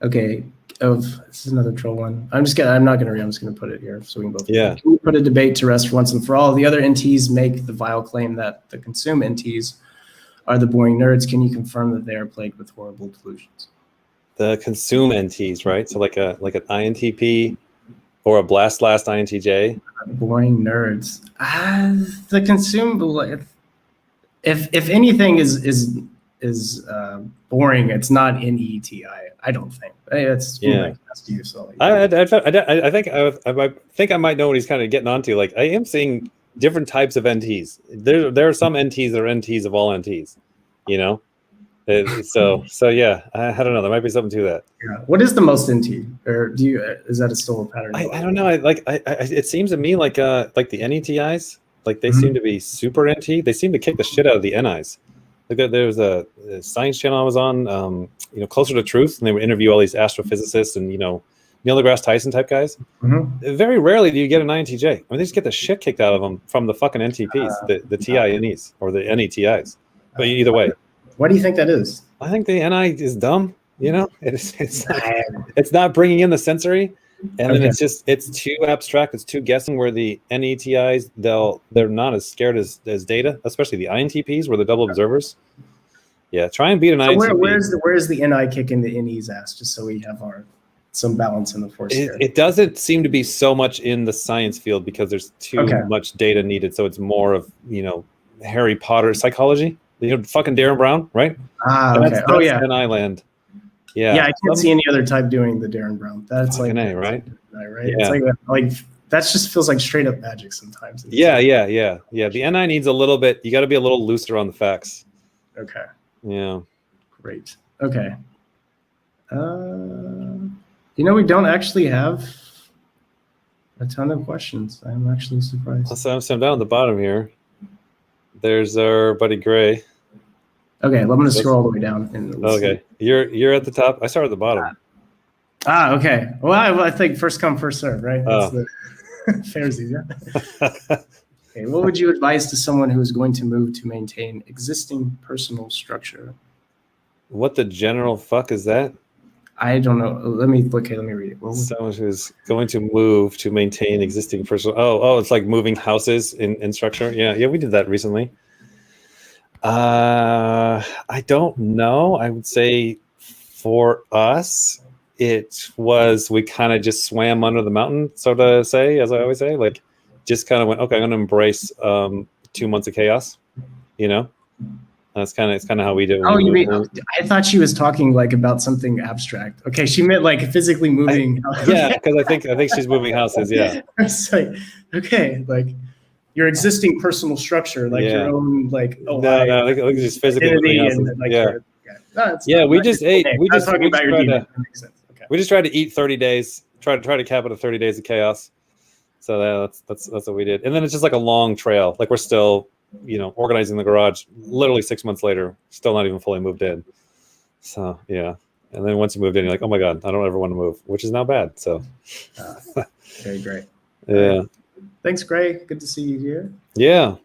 Okay, this is another troll one. I'm not gonna read. I'm just gonna put it here so we can both. Yeah. Can we put a debate to rest once and for all? The other NTs make the vile claim that the consume NTs are the boring nerds. Can you confirm that they are plagued with horrible delusions? The consume NTs, right? So like an INTP or a blast INTJ. Boring nerds. The consume, if anything is boring, it's not NETI. I don't think. It's to you, so I think I might know what he's kind of getting onto. Like I am seeing different types of NTs. There are some NTs that are NTs of all NTs. You know. So yeah, I don't know. There might be something to that. Yeah. What is the most NT, or is that still a pattern? I don't know. It seems to me like the NETIs, like they seem to be super NT. They seem to kick the shit out of the NIs. Like there was a science channel I was on, Closer to Truth, and they would interview all these astrophysicists and Neil deGrasse Tyson type guys. Very rarely do you get an INTJ. I mean, they just get the shit kicked out of them from the fucking NTPs, the TINEs or the NETIs. But either way. Why do you think that is? I think the NI is dumb. It's not bringing in the sensory, and then it's too abstract. It's too guessing. Where the NETIs, they're not as scared as data, especially the INTPs, where the double observers. Yeah, try and beat an INTP. Where's the NI kicking the NE's ass? Just so we have some balance in the force here. It doesn't seem to be so much in the science field because there's too much data needed. So it's more of Harry Potter psychology. Fucking Darren Brown, right? Okay. That's NI land. Yeah. Yeah, I can't see any other type doing the Darren Brown. That's like A, right? Right. Yeah. It's like that just feels like straight up magic sometimes. Yeah. The NI needs a little bit. You got to be a little looser on the facts. Okay. Yeah. Great. Okay. We don't actually have a ton of questions. I'm actually surprised. So I'm down at the bottom here. There's our buddy Gray. Okay, I'm gonna scroll all the way down. And okay, you're at the top. I start at the bottom. Okay. Well, I think first come, first serve, right? That's the fairsies, yeah. Okay. What would you advise to someone who is going to move to maintain existing personal structure? What the general fuck is that? I don't know. Let me read it. Someone who's going to move to maintain existing personal. Oh, it's like moving houses in structure. Yeah, we did that recently. I don't know. I would say for us, it was, we kind of just swam under the mountain, so to say, as I always say, like just kind of went, okay, I'm going to embrace 2 months of chaos, It's kind of how we do. Oh, you mean? I thought she was talking like about something abstract. Okay, she meant like physically moving. Yeah, because I think she's moving houses. Yeah. It's like, okay, like your existing personal structure, like your own, like like just physically moving houses. And, like, we just ate. We just talking about your demon. That makes sense. Okay. We just tried to eat 30 days. Try to cap it at 30 days of chaos. So that's what we did. And then it's just like a long trail. Like we're still, organizing the garage literally 6 months later, still not even fully moved in. So yeah. And then once you moved in, you're like, oh my God, I don't ever want to move, which is not bad. So very great. Yeah. Thanks, Gray. Good to see you here. Yeah.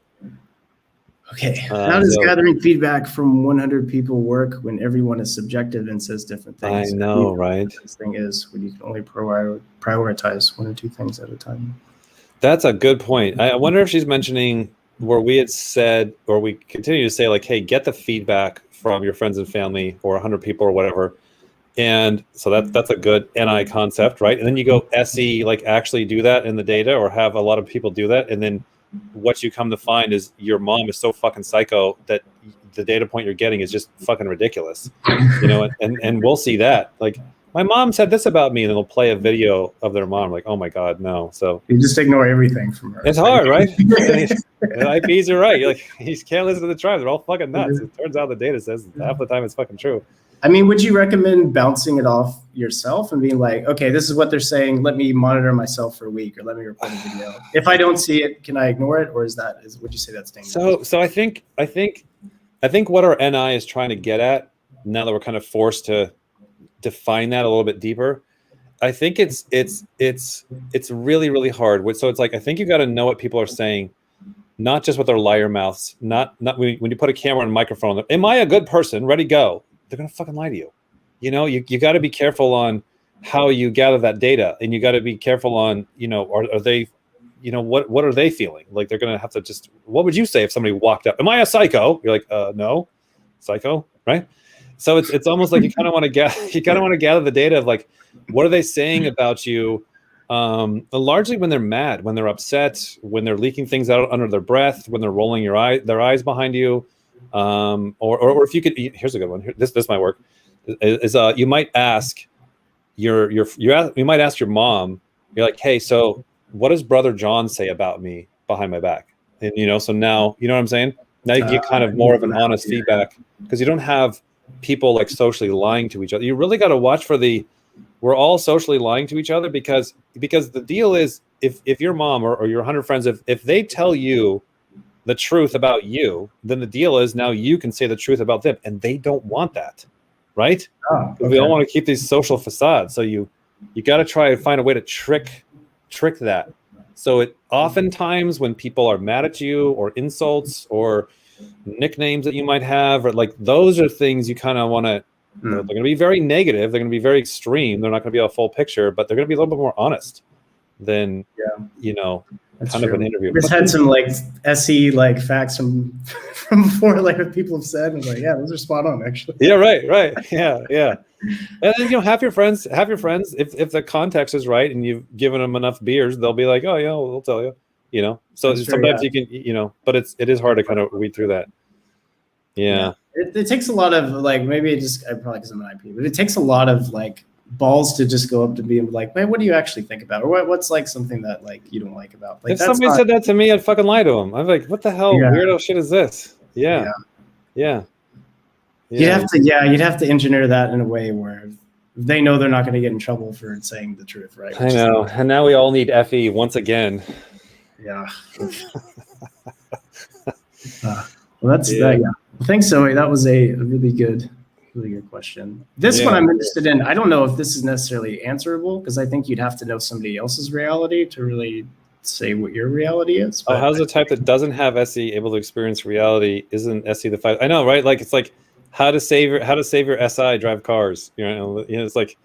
Okay. How does gathering feedback from 100 people work when everyone is subjective and says different things? I know, right? The thing is when you can only prioritize one or two things at a time. That's a good point. I wonder if she's mentioning where we had said, or we continue to say, like, hey, get the feedback from your friends and family or 100 people or whatever. And so that's a good NI concept, right? And then you go SE, like actually do that in the data or have a lot of people do that. And then what you come to find is your mom is so fucking psycho that the data point you're getting is just fucking ridiculous, and we'll see that. Like, my mom said this about me, and they'll play a video of their mom. Like, oh my God, no. So you just ignore everything from her. It's hard, right? The IPs are right. You're like, you can't listen to the tribe. They're all fucking nuts. It turns out the data says half the time it's fucking true. I mean, would you recommend bouncing it off yourself and being like, okay, this is what they're saying. Let me monitor myself for a week, or let me record a video. If I don't see it, can I ignore it, or would you say that's dangerous? So I think what our NI is trying to get at, now that we're kind of forced to define that a little bit deeper, I think it's really, really hard. So it's like, I think you got to know what people are saying, not just with their liar mouths. Not when you put a camera and a microphone on them. Am I a good person? Ready, go. They're gonna fucking lie to you. You got to be careful on how you gather that data, and you got to be careful on, are they, what are they feeling? Like, they're gonna have to just. What would you say if somebody walked up? Am I a psycho? You're like, no, psycho, right? So it's almost like you kind of want to gather the data of, like, what are they saying about you? Largely when they're mad, when they're upset, when they're leaking things out under their breath, when they're rolling their eyes behind you, or if you could. Here's a good one. This might work. Is you might ask you might ask your mom. You're like, hey, so what does Brother John say about me behind my back? And so now you know what I'm saying. Now you get kind of more of an honest feedback, because you don't have people like socially lying to each other. You really got to watch for we're all socially lying to each other, because the deal is, if your mom or your 100 friends, if they tell you the truth about you, then the deal is now you can say the truth about them, and they don't want that, right? Oh, okay. We all want to keep these social facades, so you got to try and find a way to trick that. So it oftentimes, when people are mad at you, or insults, or nicknames that you might have, or like, those are things you kind of want to. They're going to be very negative. They're going to be very extreme. They're not going to be a full picture, but they're going to be a little bit more honest than That's kind true. of an interview. Just had some like SE like facts from before, like what people have said, and like, yeah, those are spot on actually. Yeah, right. Yeah. And then have your friends. If the context is right and you've given them enough beers, they'll be like, oh yeah, they'll tell you. So That's sometimes true, you can, but it is hard to kind of weed through that. Yeah. It takes a lot of like, maybe probably because I'm an IP, but it takes a lot of like balls to just go up to be like, man, what do you actually think about, or what's like something that like you don't like about? Like, if somebody said that to me, I'd fucking lie to them. I'm like, what the hell weirdo shit is this? Yeah. You'd have to engineer that in a way where they know they're not going to get in trouble for saying the truth, right? I know. And now we all need FE once again. Yeah. Well, that's that. Yeah. Well, thanks, Zoe. That was a really good question. This one I'm interested in. I don't know if this is necessarily answerable because I think you'd have to know somebody else's reality to really say what your reality is. Oh, how's the type that doesn't have SE able to experience reality? Isn't SE the 5? I know, right? Like it's like how to save your SI drive cars. It's like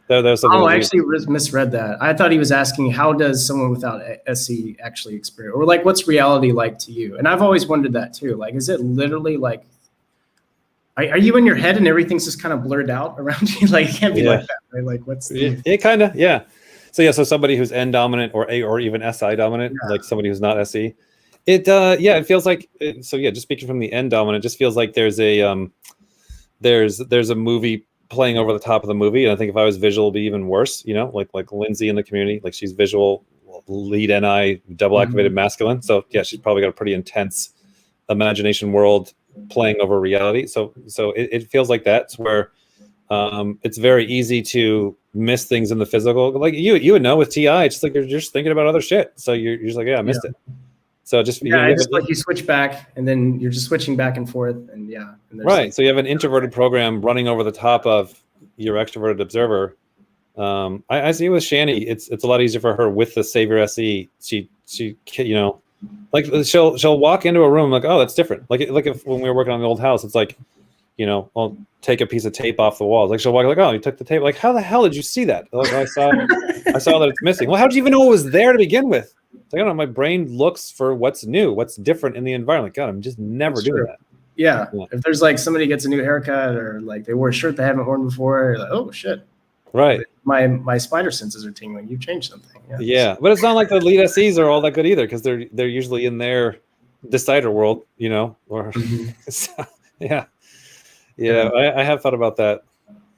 there's something. Oh, I actually misread that. I thought he was asking how does someone without SE actually experience, or like what's reality like to you? And I've always wondered that too. Like, is it literally like, are you in your head and everything's just kind of blurred out around you? Like, it can't be like that, right? Like, what's it kind of, yeah. So somebody who's N dominant or even SI dominant, like somebody who's not SE, it feels like. So yeah, just speaking from the N dominant, just feels like there's a movie playing over the top of the movie, and I think if I was visual, it'd be even worse. Like Lindsay in the community, like she's visual, lead NI, double activated masculine. So yeah, she's probably got a pretty intense imagination world playing over reality. So it feels like that's where it's very easy to miss things in the physical. Like you would know with TI, it's just like you're just thinking about other shit. So you're just like, I missed it. So just like you switch back and then you're just switching back and forth and right. So you have an introverted program running over the top of your extroverted observer. I see with Shani, it's a lot easier for her with the Savior SE. She like she'll walk into a room like, oh, that's different. Like if when we were working on the old house, it's like, I'll take a piece of tape off the wall. Like she'll walk like, oh, you took the tape. Like, how the hell did you see that? Like I saw that it's missing. Well, how did you even know it was there to begin with? It's like, I don't know, my brain looks for what's new, what's different in the environment. God, I'm just never doing that. Yeah. If there's like somebody gets a new haircut or like they wore a shirt they haven't worn before, you're like, oh shit. Right. My spider senses are tingling. You've changed something. Yeah. But it's not like the lead SEs are all that good either, because they're usually in their decider world, or so, yeah. I have thought about that.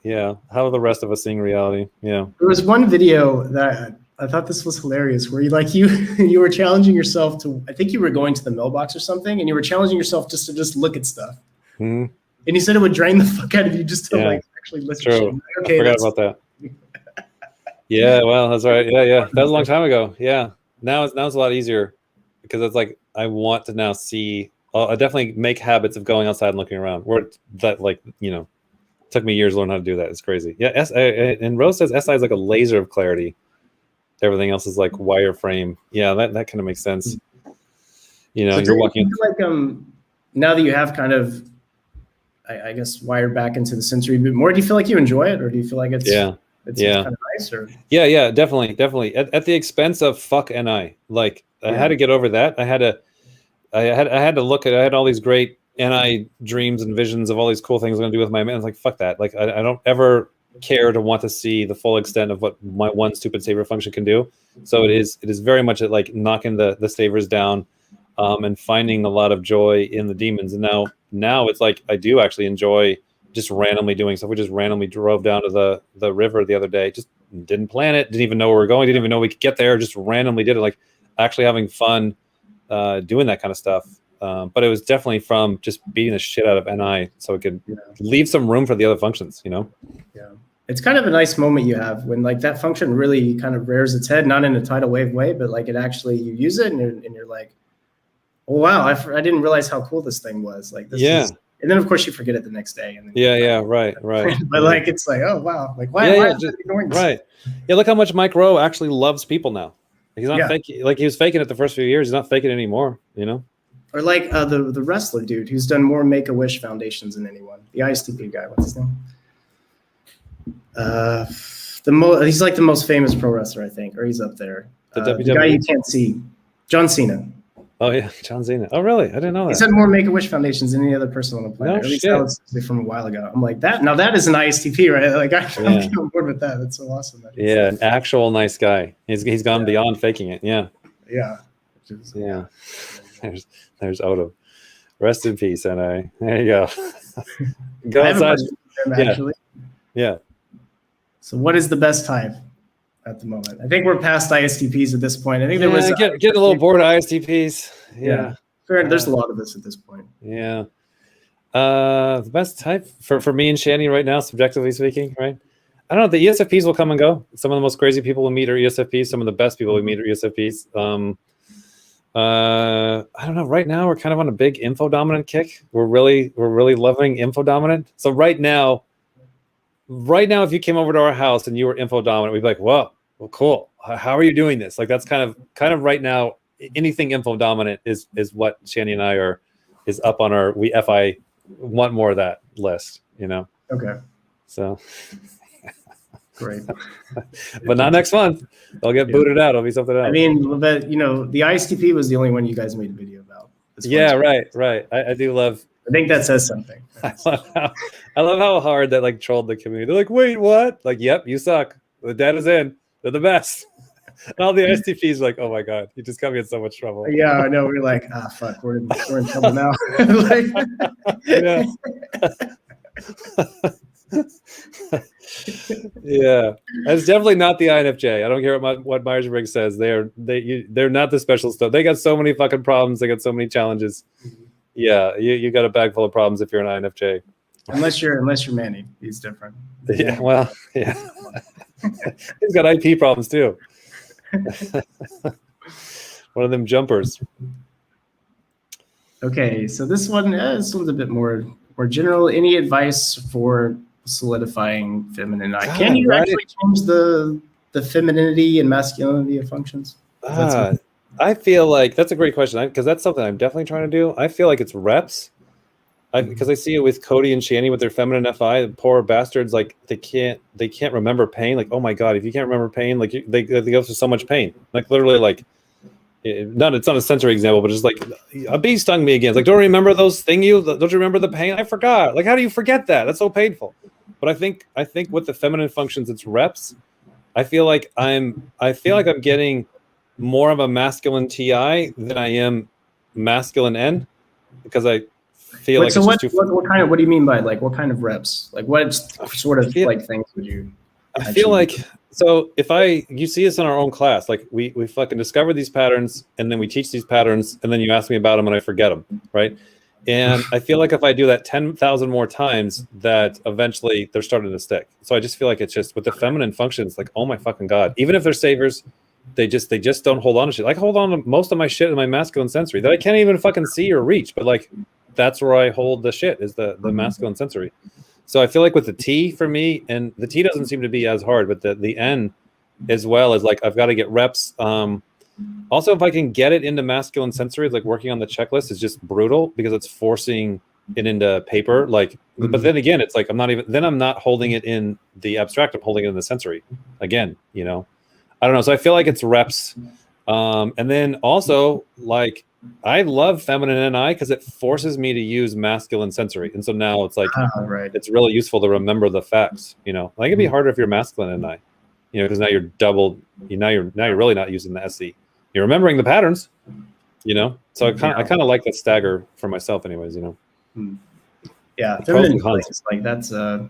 Yeah. How are the rest of us seeing reality? Yeah. There was one video that I thought this was hilarious where you were challenging yourself to, I think you were going to the mailbox or something, and you were challenging yourself just to look at stuff. Mm-hmm. And you said it would drain the fuck out of you just to like actually listen. True. Okay, I forgot about that. Yeah, well, that's right. Yeah. That was a long time ago. Yeah. Now it's a lot easier because it's like I want to now see. I definitely make habits of going outside and looking around. Where that took me years to learn how to do that. It's crazy. Yeah. And Rose says SI is like a laser of clarity. Everything else is like wireframe. Yeah, that kind of makes sense. So you're walking. Like now that you have kind of, I guess, wired back into the sensory a bit more, do you feel like you enjoy it, or do you feel like it's kind of nice? Or yeah, definitely. At the expense of fuck NI. Like I had to get over that. I had to look at. I had all these great NI dreams and visions of all these cool things I'm gonna do with my man. It's like fuck that. Like I don't ever care to want to see the full extent of what my one stupid saver function can do. So it is very much at like knocking the savers down and finding a lot of joy in the demons. And now it's like I do actually enjoy just randomly doing stuff. We just randomly drove down to the river the other day, just didn't plan it, didn't even know where we were going, didn't even know we could get there, just randomly did it, like actually having fun doing that kind of stuff. But it was definitely from just beating the shit out of NI so it could leave some room for the other functions, Yeah. It's kind of a nice moment you have when like that function really kind of rears its head, not in a tidal wave way, but like it actually, you use it and you're like, oh, wow, I didn't realize how cool this thing was. Like this is, and then of course you forget it the next day. And then right. But like, it's like, oh, wow. Like, why am I ignoring this? Right. Yeah, look how much Mike Rowe actually loves people now. He's not faking, like he was faking it the first few years. He's not faking it anymore, Or like the wrestler dude who's done more Make-A-Wish foundations than anyone. The ISTP guy, what's his name? He's like the most famous pro wrestler, I think, or he's up there. The guy you can't see, John Cena. Oh yeah, John Cena. Oh really? I didn't know that. He's had more Make-A-Wish foundations than any other person on the planet. No At least shit. that was from a while ago. I'm like that. Now that is an ISTP, right? Like I'm on board with that. That's so awesome. An actual nice guy. He's gone beyond faking it. Yeah. Yeah. There's Odo. Rest in peace, NI. There you go. Go outside. Actually. Yeah. So what is the best type at the moment? I think we're past ISTPs at this point. I think there was getting a little bored of ISTPs. Yeah. There's a lot of this at this point. Yeah. The best type for me and Shani right now, subjectively speaking, right? I don't know. The ESFPs will come and go. Some of the most crazy people we meet are ESFPs. Some of the best people we meet are ESFPs. I don't know. Right now, we're kind of on a big info dominant kick. We're really loving info dominant. So right now, if you came over to our house and you were info dominant, we'd be like, "Whoa, well, cool. How are you doing this?" Like that's kind of right now. Anything info dominant is what Shani and I is up on our FI want more of that list. Okay. So. Great. But not next month. They'll get booted out. It'll be something else. I mean, but the ISTP was the only one you guys made a video about. Yeah, right. I do love. I think that says something. I love how hard that like trolled the community. They're like, wait, what? Like, yep, you suck. The data's in. They're the best. And all the ISTPs are like, oh my god, you just got me in so much trouble. Yeah, I know. We're like, fuck, we're in trouble now. Like, yeah. Yeah, that's definitely not the INFJ. I don't care what Myers-Briggs says. They're not the special stuff. They got so many fucking problems. They got so many challenges. Yeah, you got a bag full of problems if you're an INFJ. Unless you're Manny, he's different. Yeah, well, yeah. He's got IP problems too. One of them jumpers. Okay, so this one's a bit more general. Any advice for solidifying feminine? Can you actually change the femininity and masculinity of functions? I feel like that's a great question because that's something I'm definitely trying to do. I feel like it's reps. Because I see it with Cody and Shani with their feminine FI. The poor bastards, like they can't remember pain. Like, oh my god, if you can't remember pain, like they go through so much pain. Like literally, like it's not a sensory example, but just like a bee stung me again. It's like, don't you remember those don't you remember the pain? I forgot. Like, how do you forget that? That's so painful. But I think with the feminine functions, it's reps. I feel like I'm getting more of a masculine TI than I am masculine N because I feel like so what do you mean by like what kind of reps? Like what sort of like things would you? I feel like so if you see us in our own class, like we fucking discover these patterns and then we teach these patterns and then you ask me about them and I forget them, right? And I feel like if I do that 10,000 more times, that eventually they're starting to stick. So I just feel like it's just with the feminine functions, like, oh my fucking god, even if they're savers, they just don't hold on to shit. Like hold on to most of my shit in my masculine sensory that I can't even fucking see or reach, but like that's where I hold the shit is the masculine sensory. So I feel like with the T for me, and the T doesn't seem to be as hard, but the N as well is like I've got to get reps. Also, if I can get it into masculine sensory, like working on the checklist is just brutal because it's forcing it into paper. Like, but then again, it's like I'm not holding it in the abstract. I'm holding it in the sensory. Again, I don't know. So I feel like it's reps. And then also like I love feminine NI because it forces me to use masculine sensory. And so now it's like, it's really useful to remember the facts, like it'd be harder if you're masculine NI, because now you're now you're really not using the SE. You're remembering the patterns, so I kind of like that stagger for myself anyways, Yeah. Feminine feelings, like that's, I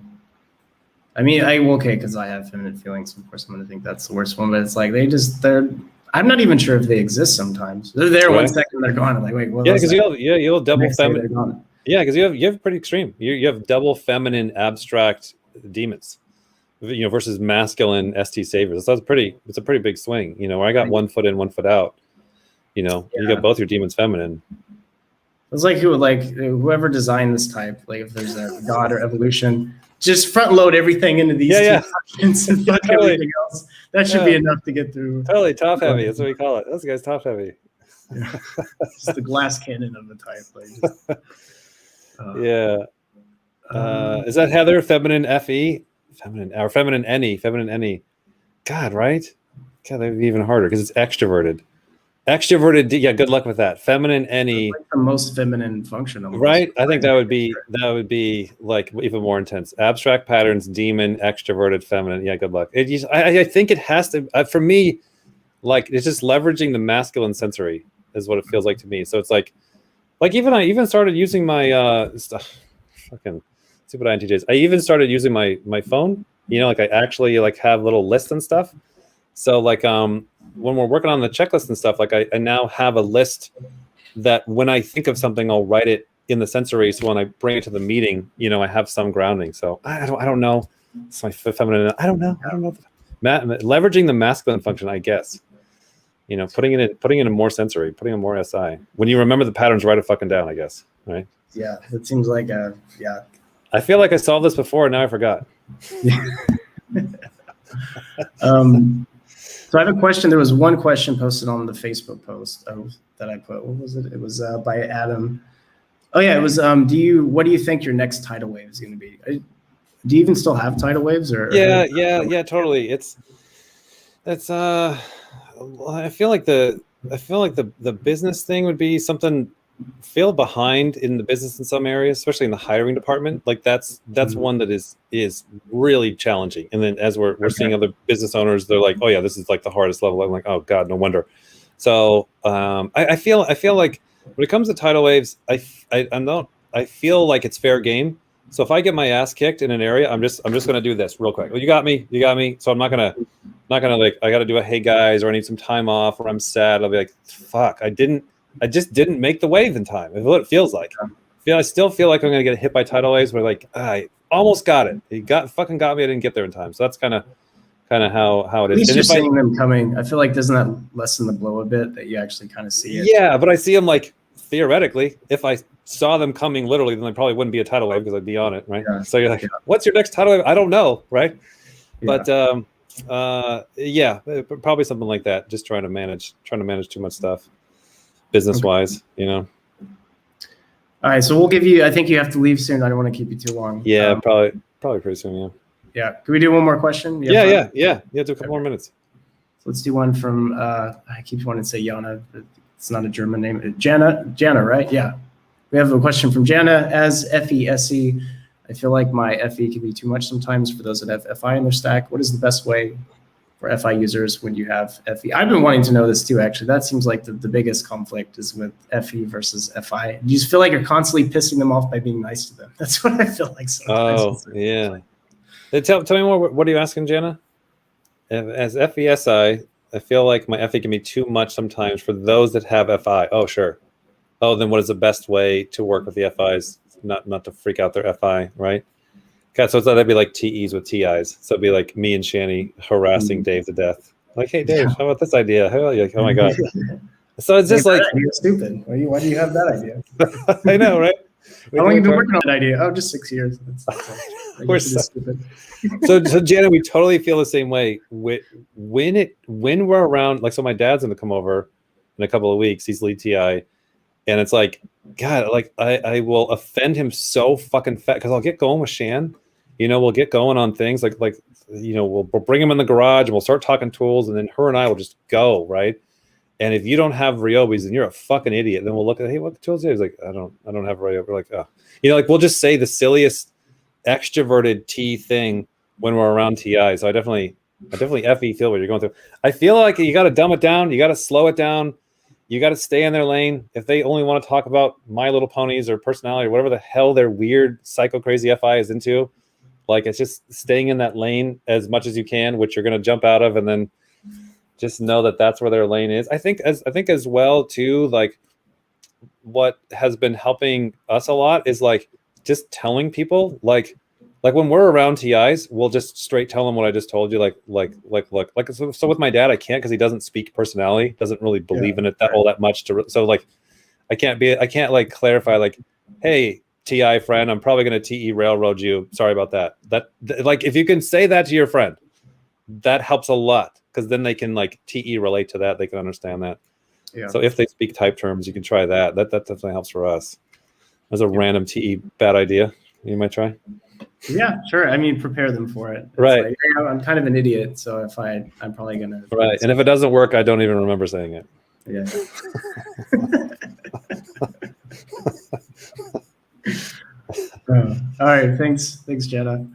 mean, because I have feminine feelings, of course I'm going to think that's the worst one, but it's like, I'm not even sure if they exist sometimes. They're there 1 second, they're gone. I'm like, wait, what? Yeah, because you have double feminine. Yeah, because you have pretty extreme. You have double feminine abstract demons, versus masculine ST savers. So it's a pretty big swing. Where I got 1 foot in, 1 foot out. You got both your demons feminine. It's like whoever designed this type, like if there's a god or evolution, just front load everying into these functions and fuck everything else. That should be enough to get through. Totally top heavy. That's what we call it. Those guys top heavy. Yeah. Just the glass cannon of the type. Is that Heather? Feminine FE? Feminine NE? God, right? God, that would be even harder because it's extroverted. Extroverted, yeah. Good luck with that. Feminine NE, like the most feminine function, almost. Right? I think that would be like even more intense. Abstract patterns, demon, extroverted, feminine. Yeah, good luck. I think it has to. For me, like it's just leveraging the masculine sensory is what it feels like to me. So it's like even I even started using my fucking stupid INTJs. I even started using my phone. Like I actually have little lists and stuff. So when we're working on the checklist and stuff, I now have a list that when I think of something, I'll write it in the sensory, so when I bring it to the meeting, I have some grounding. So I don't know. It's my feminine. I don't know. Leveraging the masculine function, I guess. Putting it in more sensory, putting in more SI. When you remember the patterns, write it fucking down, I guess. Right? Yeah, it seems like yeah. I feel like I solved this before, and now I forgot. So I have a question. There was one question posted on the Facebook post that I put. What was it? It was by Adam. Oh yeah, it was. What do you think your next tidal wave is going to be? Do you even still have tidal waves? Yeah, totally. I feel like the business thing would be something. Feel behind in the business in some areas, especially in the hiring department. Like that's one that is really challenging. And then as we're seeing other business owners, they're like, oh yeah, this is like the hardest level. I'm like, oh God, no wonder. So I feel like when it comes to tidal waves, I feel like it's fair game. So if I get my ass kicked in an area, I'm just gonna do this real quick. Well, you got me. So I'm not gonna like, I got to do a hey guys, or I need some time off, or I'm sad. I'll be like, fuck, I just didn't make the wave in time. Is what it feels like. I still feel like I'm gonna get hit by tidal waves. Where like I almost got it. He fucking got me. I didn't get there in time. So that's kind of how it is. At least you're seeing them coming. I feel like doesn't that lessen the blow a bit that you actually kind of see it? Yeah, but I see them like theoretically. If I saw them coming literally, then they probably wouldn't be a tidal wave because I'd be on it, right? Yeah. So you're like, what's your next tidal wave? I don't know, right? Yeah. But probably something like that. Just trying to manage too much stuff. Business wise, All right, so we'll give you. I think you have to leave soon. I don't want to keep you too long. Yeah, probably pretty soon. Yeah. Yeah. Can we do one more question? Yeah. Do a couple more minutes. So let's do one from. I keep wanting to say Jana, but it's not a German name. Jana, right? Yeah. We have a question from Jana. As FE/SE, I feel like my FE can be too much sometimes for those that have FI in their stack. What is the best way for FI users when you have FE? I've been wanting to know this too, actually. That seems like the biggest conflict is with FE versus FI. Do you feel like you're constantly pissing them off by being nice to them? That's what I feel like sometimes. Oh, yeah. Tell me more. What are you asking, Jana? As FESI, I feel like my FE can be too much sometimes for those that have FI. Oh, sure. Oh, then what is the best way to work with the FIs? Not to freak out their FI, right? Okay, so that'd be like TEs with TIs. So it'd be like me and Shani harassing Dave to death. Like, hey Dave, how about this idea? Like, oh my God. So it's just like stupid. Why do you have that idea? I know, right? How long have you been working on that idea? Oh, just 6 years. We're so stupid. so Janet, we totally feel the same way. When we're around, like, so my dad's gonna come over in a couple of weeks. He's lead TI. And it's like, God, like I will offend him so fucking fat because I'll get going with Shan. We'll get going on things like we'll bring him in the garage and we'll start talking tools, and then her and I will just go, right? And if you don't have Ryobis, then you're a fucking idiot. Then we'll look at, hey, what tools do you have? He's like, I don't have Ryobi. We're like, oh, like we'll just say the silliest extroverted T thing when we're around TI. So I definitely FE feel what you're going through. I feel like you got to dumb it down. You got to slow it down. You got to stay in their lane. If they only want to talk about My Little Ponies or personality or whatever the hell their weird psycho crazy FI is into, like, it's just staying in that lane as much as you can, which you're going to jump out of, and then just know that that's where their lane is. I think as well too, like what has been helping us a lot is like just telling people, like when we're around TIs, we'll just straight tell them what I just told you. Like so with my dad, I can't, because he doesn't speak personality, doesn't really believe in it all that much. So like, I can't like clarify like, hey, TI friend, I'm probably going to TE railroad you. Sorry about that. Like, if you can say that to your friend, that helps a lot, because then they can like TE relate to that. They can understand that. Yeah. So if they speak type terms, you can try that. That definitely helps for us. That's a random TE bad idea you might try. Yeah, sure. I mean, prepare them for it. It's right. Like, hey, I'm kind of an idiot, so I'm probably gonna. Right, and if it doesn't work, I don't even remember saying it. Yeah. All right. Thanks, Jenna.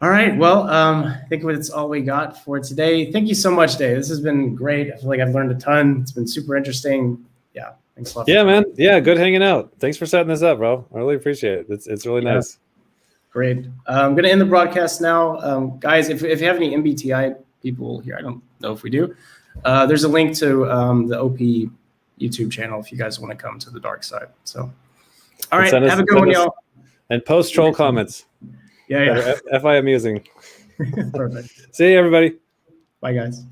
All right. Well, I think that's all we got for today. Thank you so much, Dave. This has been great. I feel like I've learned a ton. It's been super interesting. Yeah. Thanks a lot. Yeah, man. Yeah. Good hanging out. Thanks for setting this up, bro. I really appreciate it. It's really nice. Great. I'm going to end the broadcast now. Guys, if you have any MBTI people here, I don't know if we do. There's a link to the OP YouTube channel if you guys want to come to the dark side. So All right, have a good one, y'all. And post troll comments. Yeah. FI amusing. Perfect. See you, everybody. Bye, guys.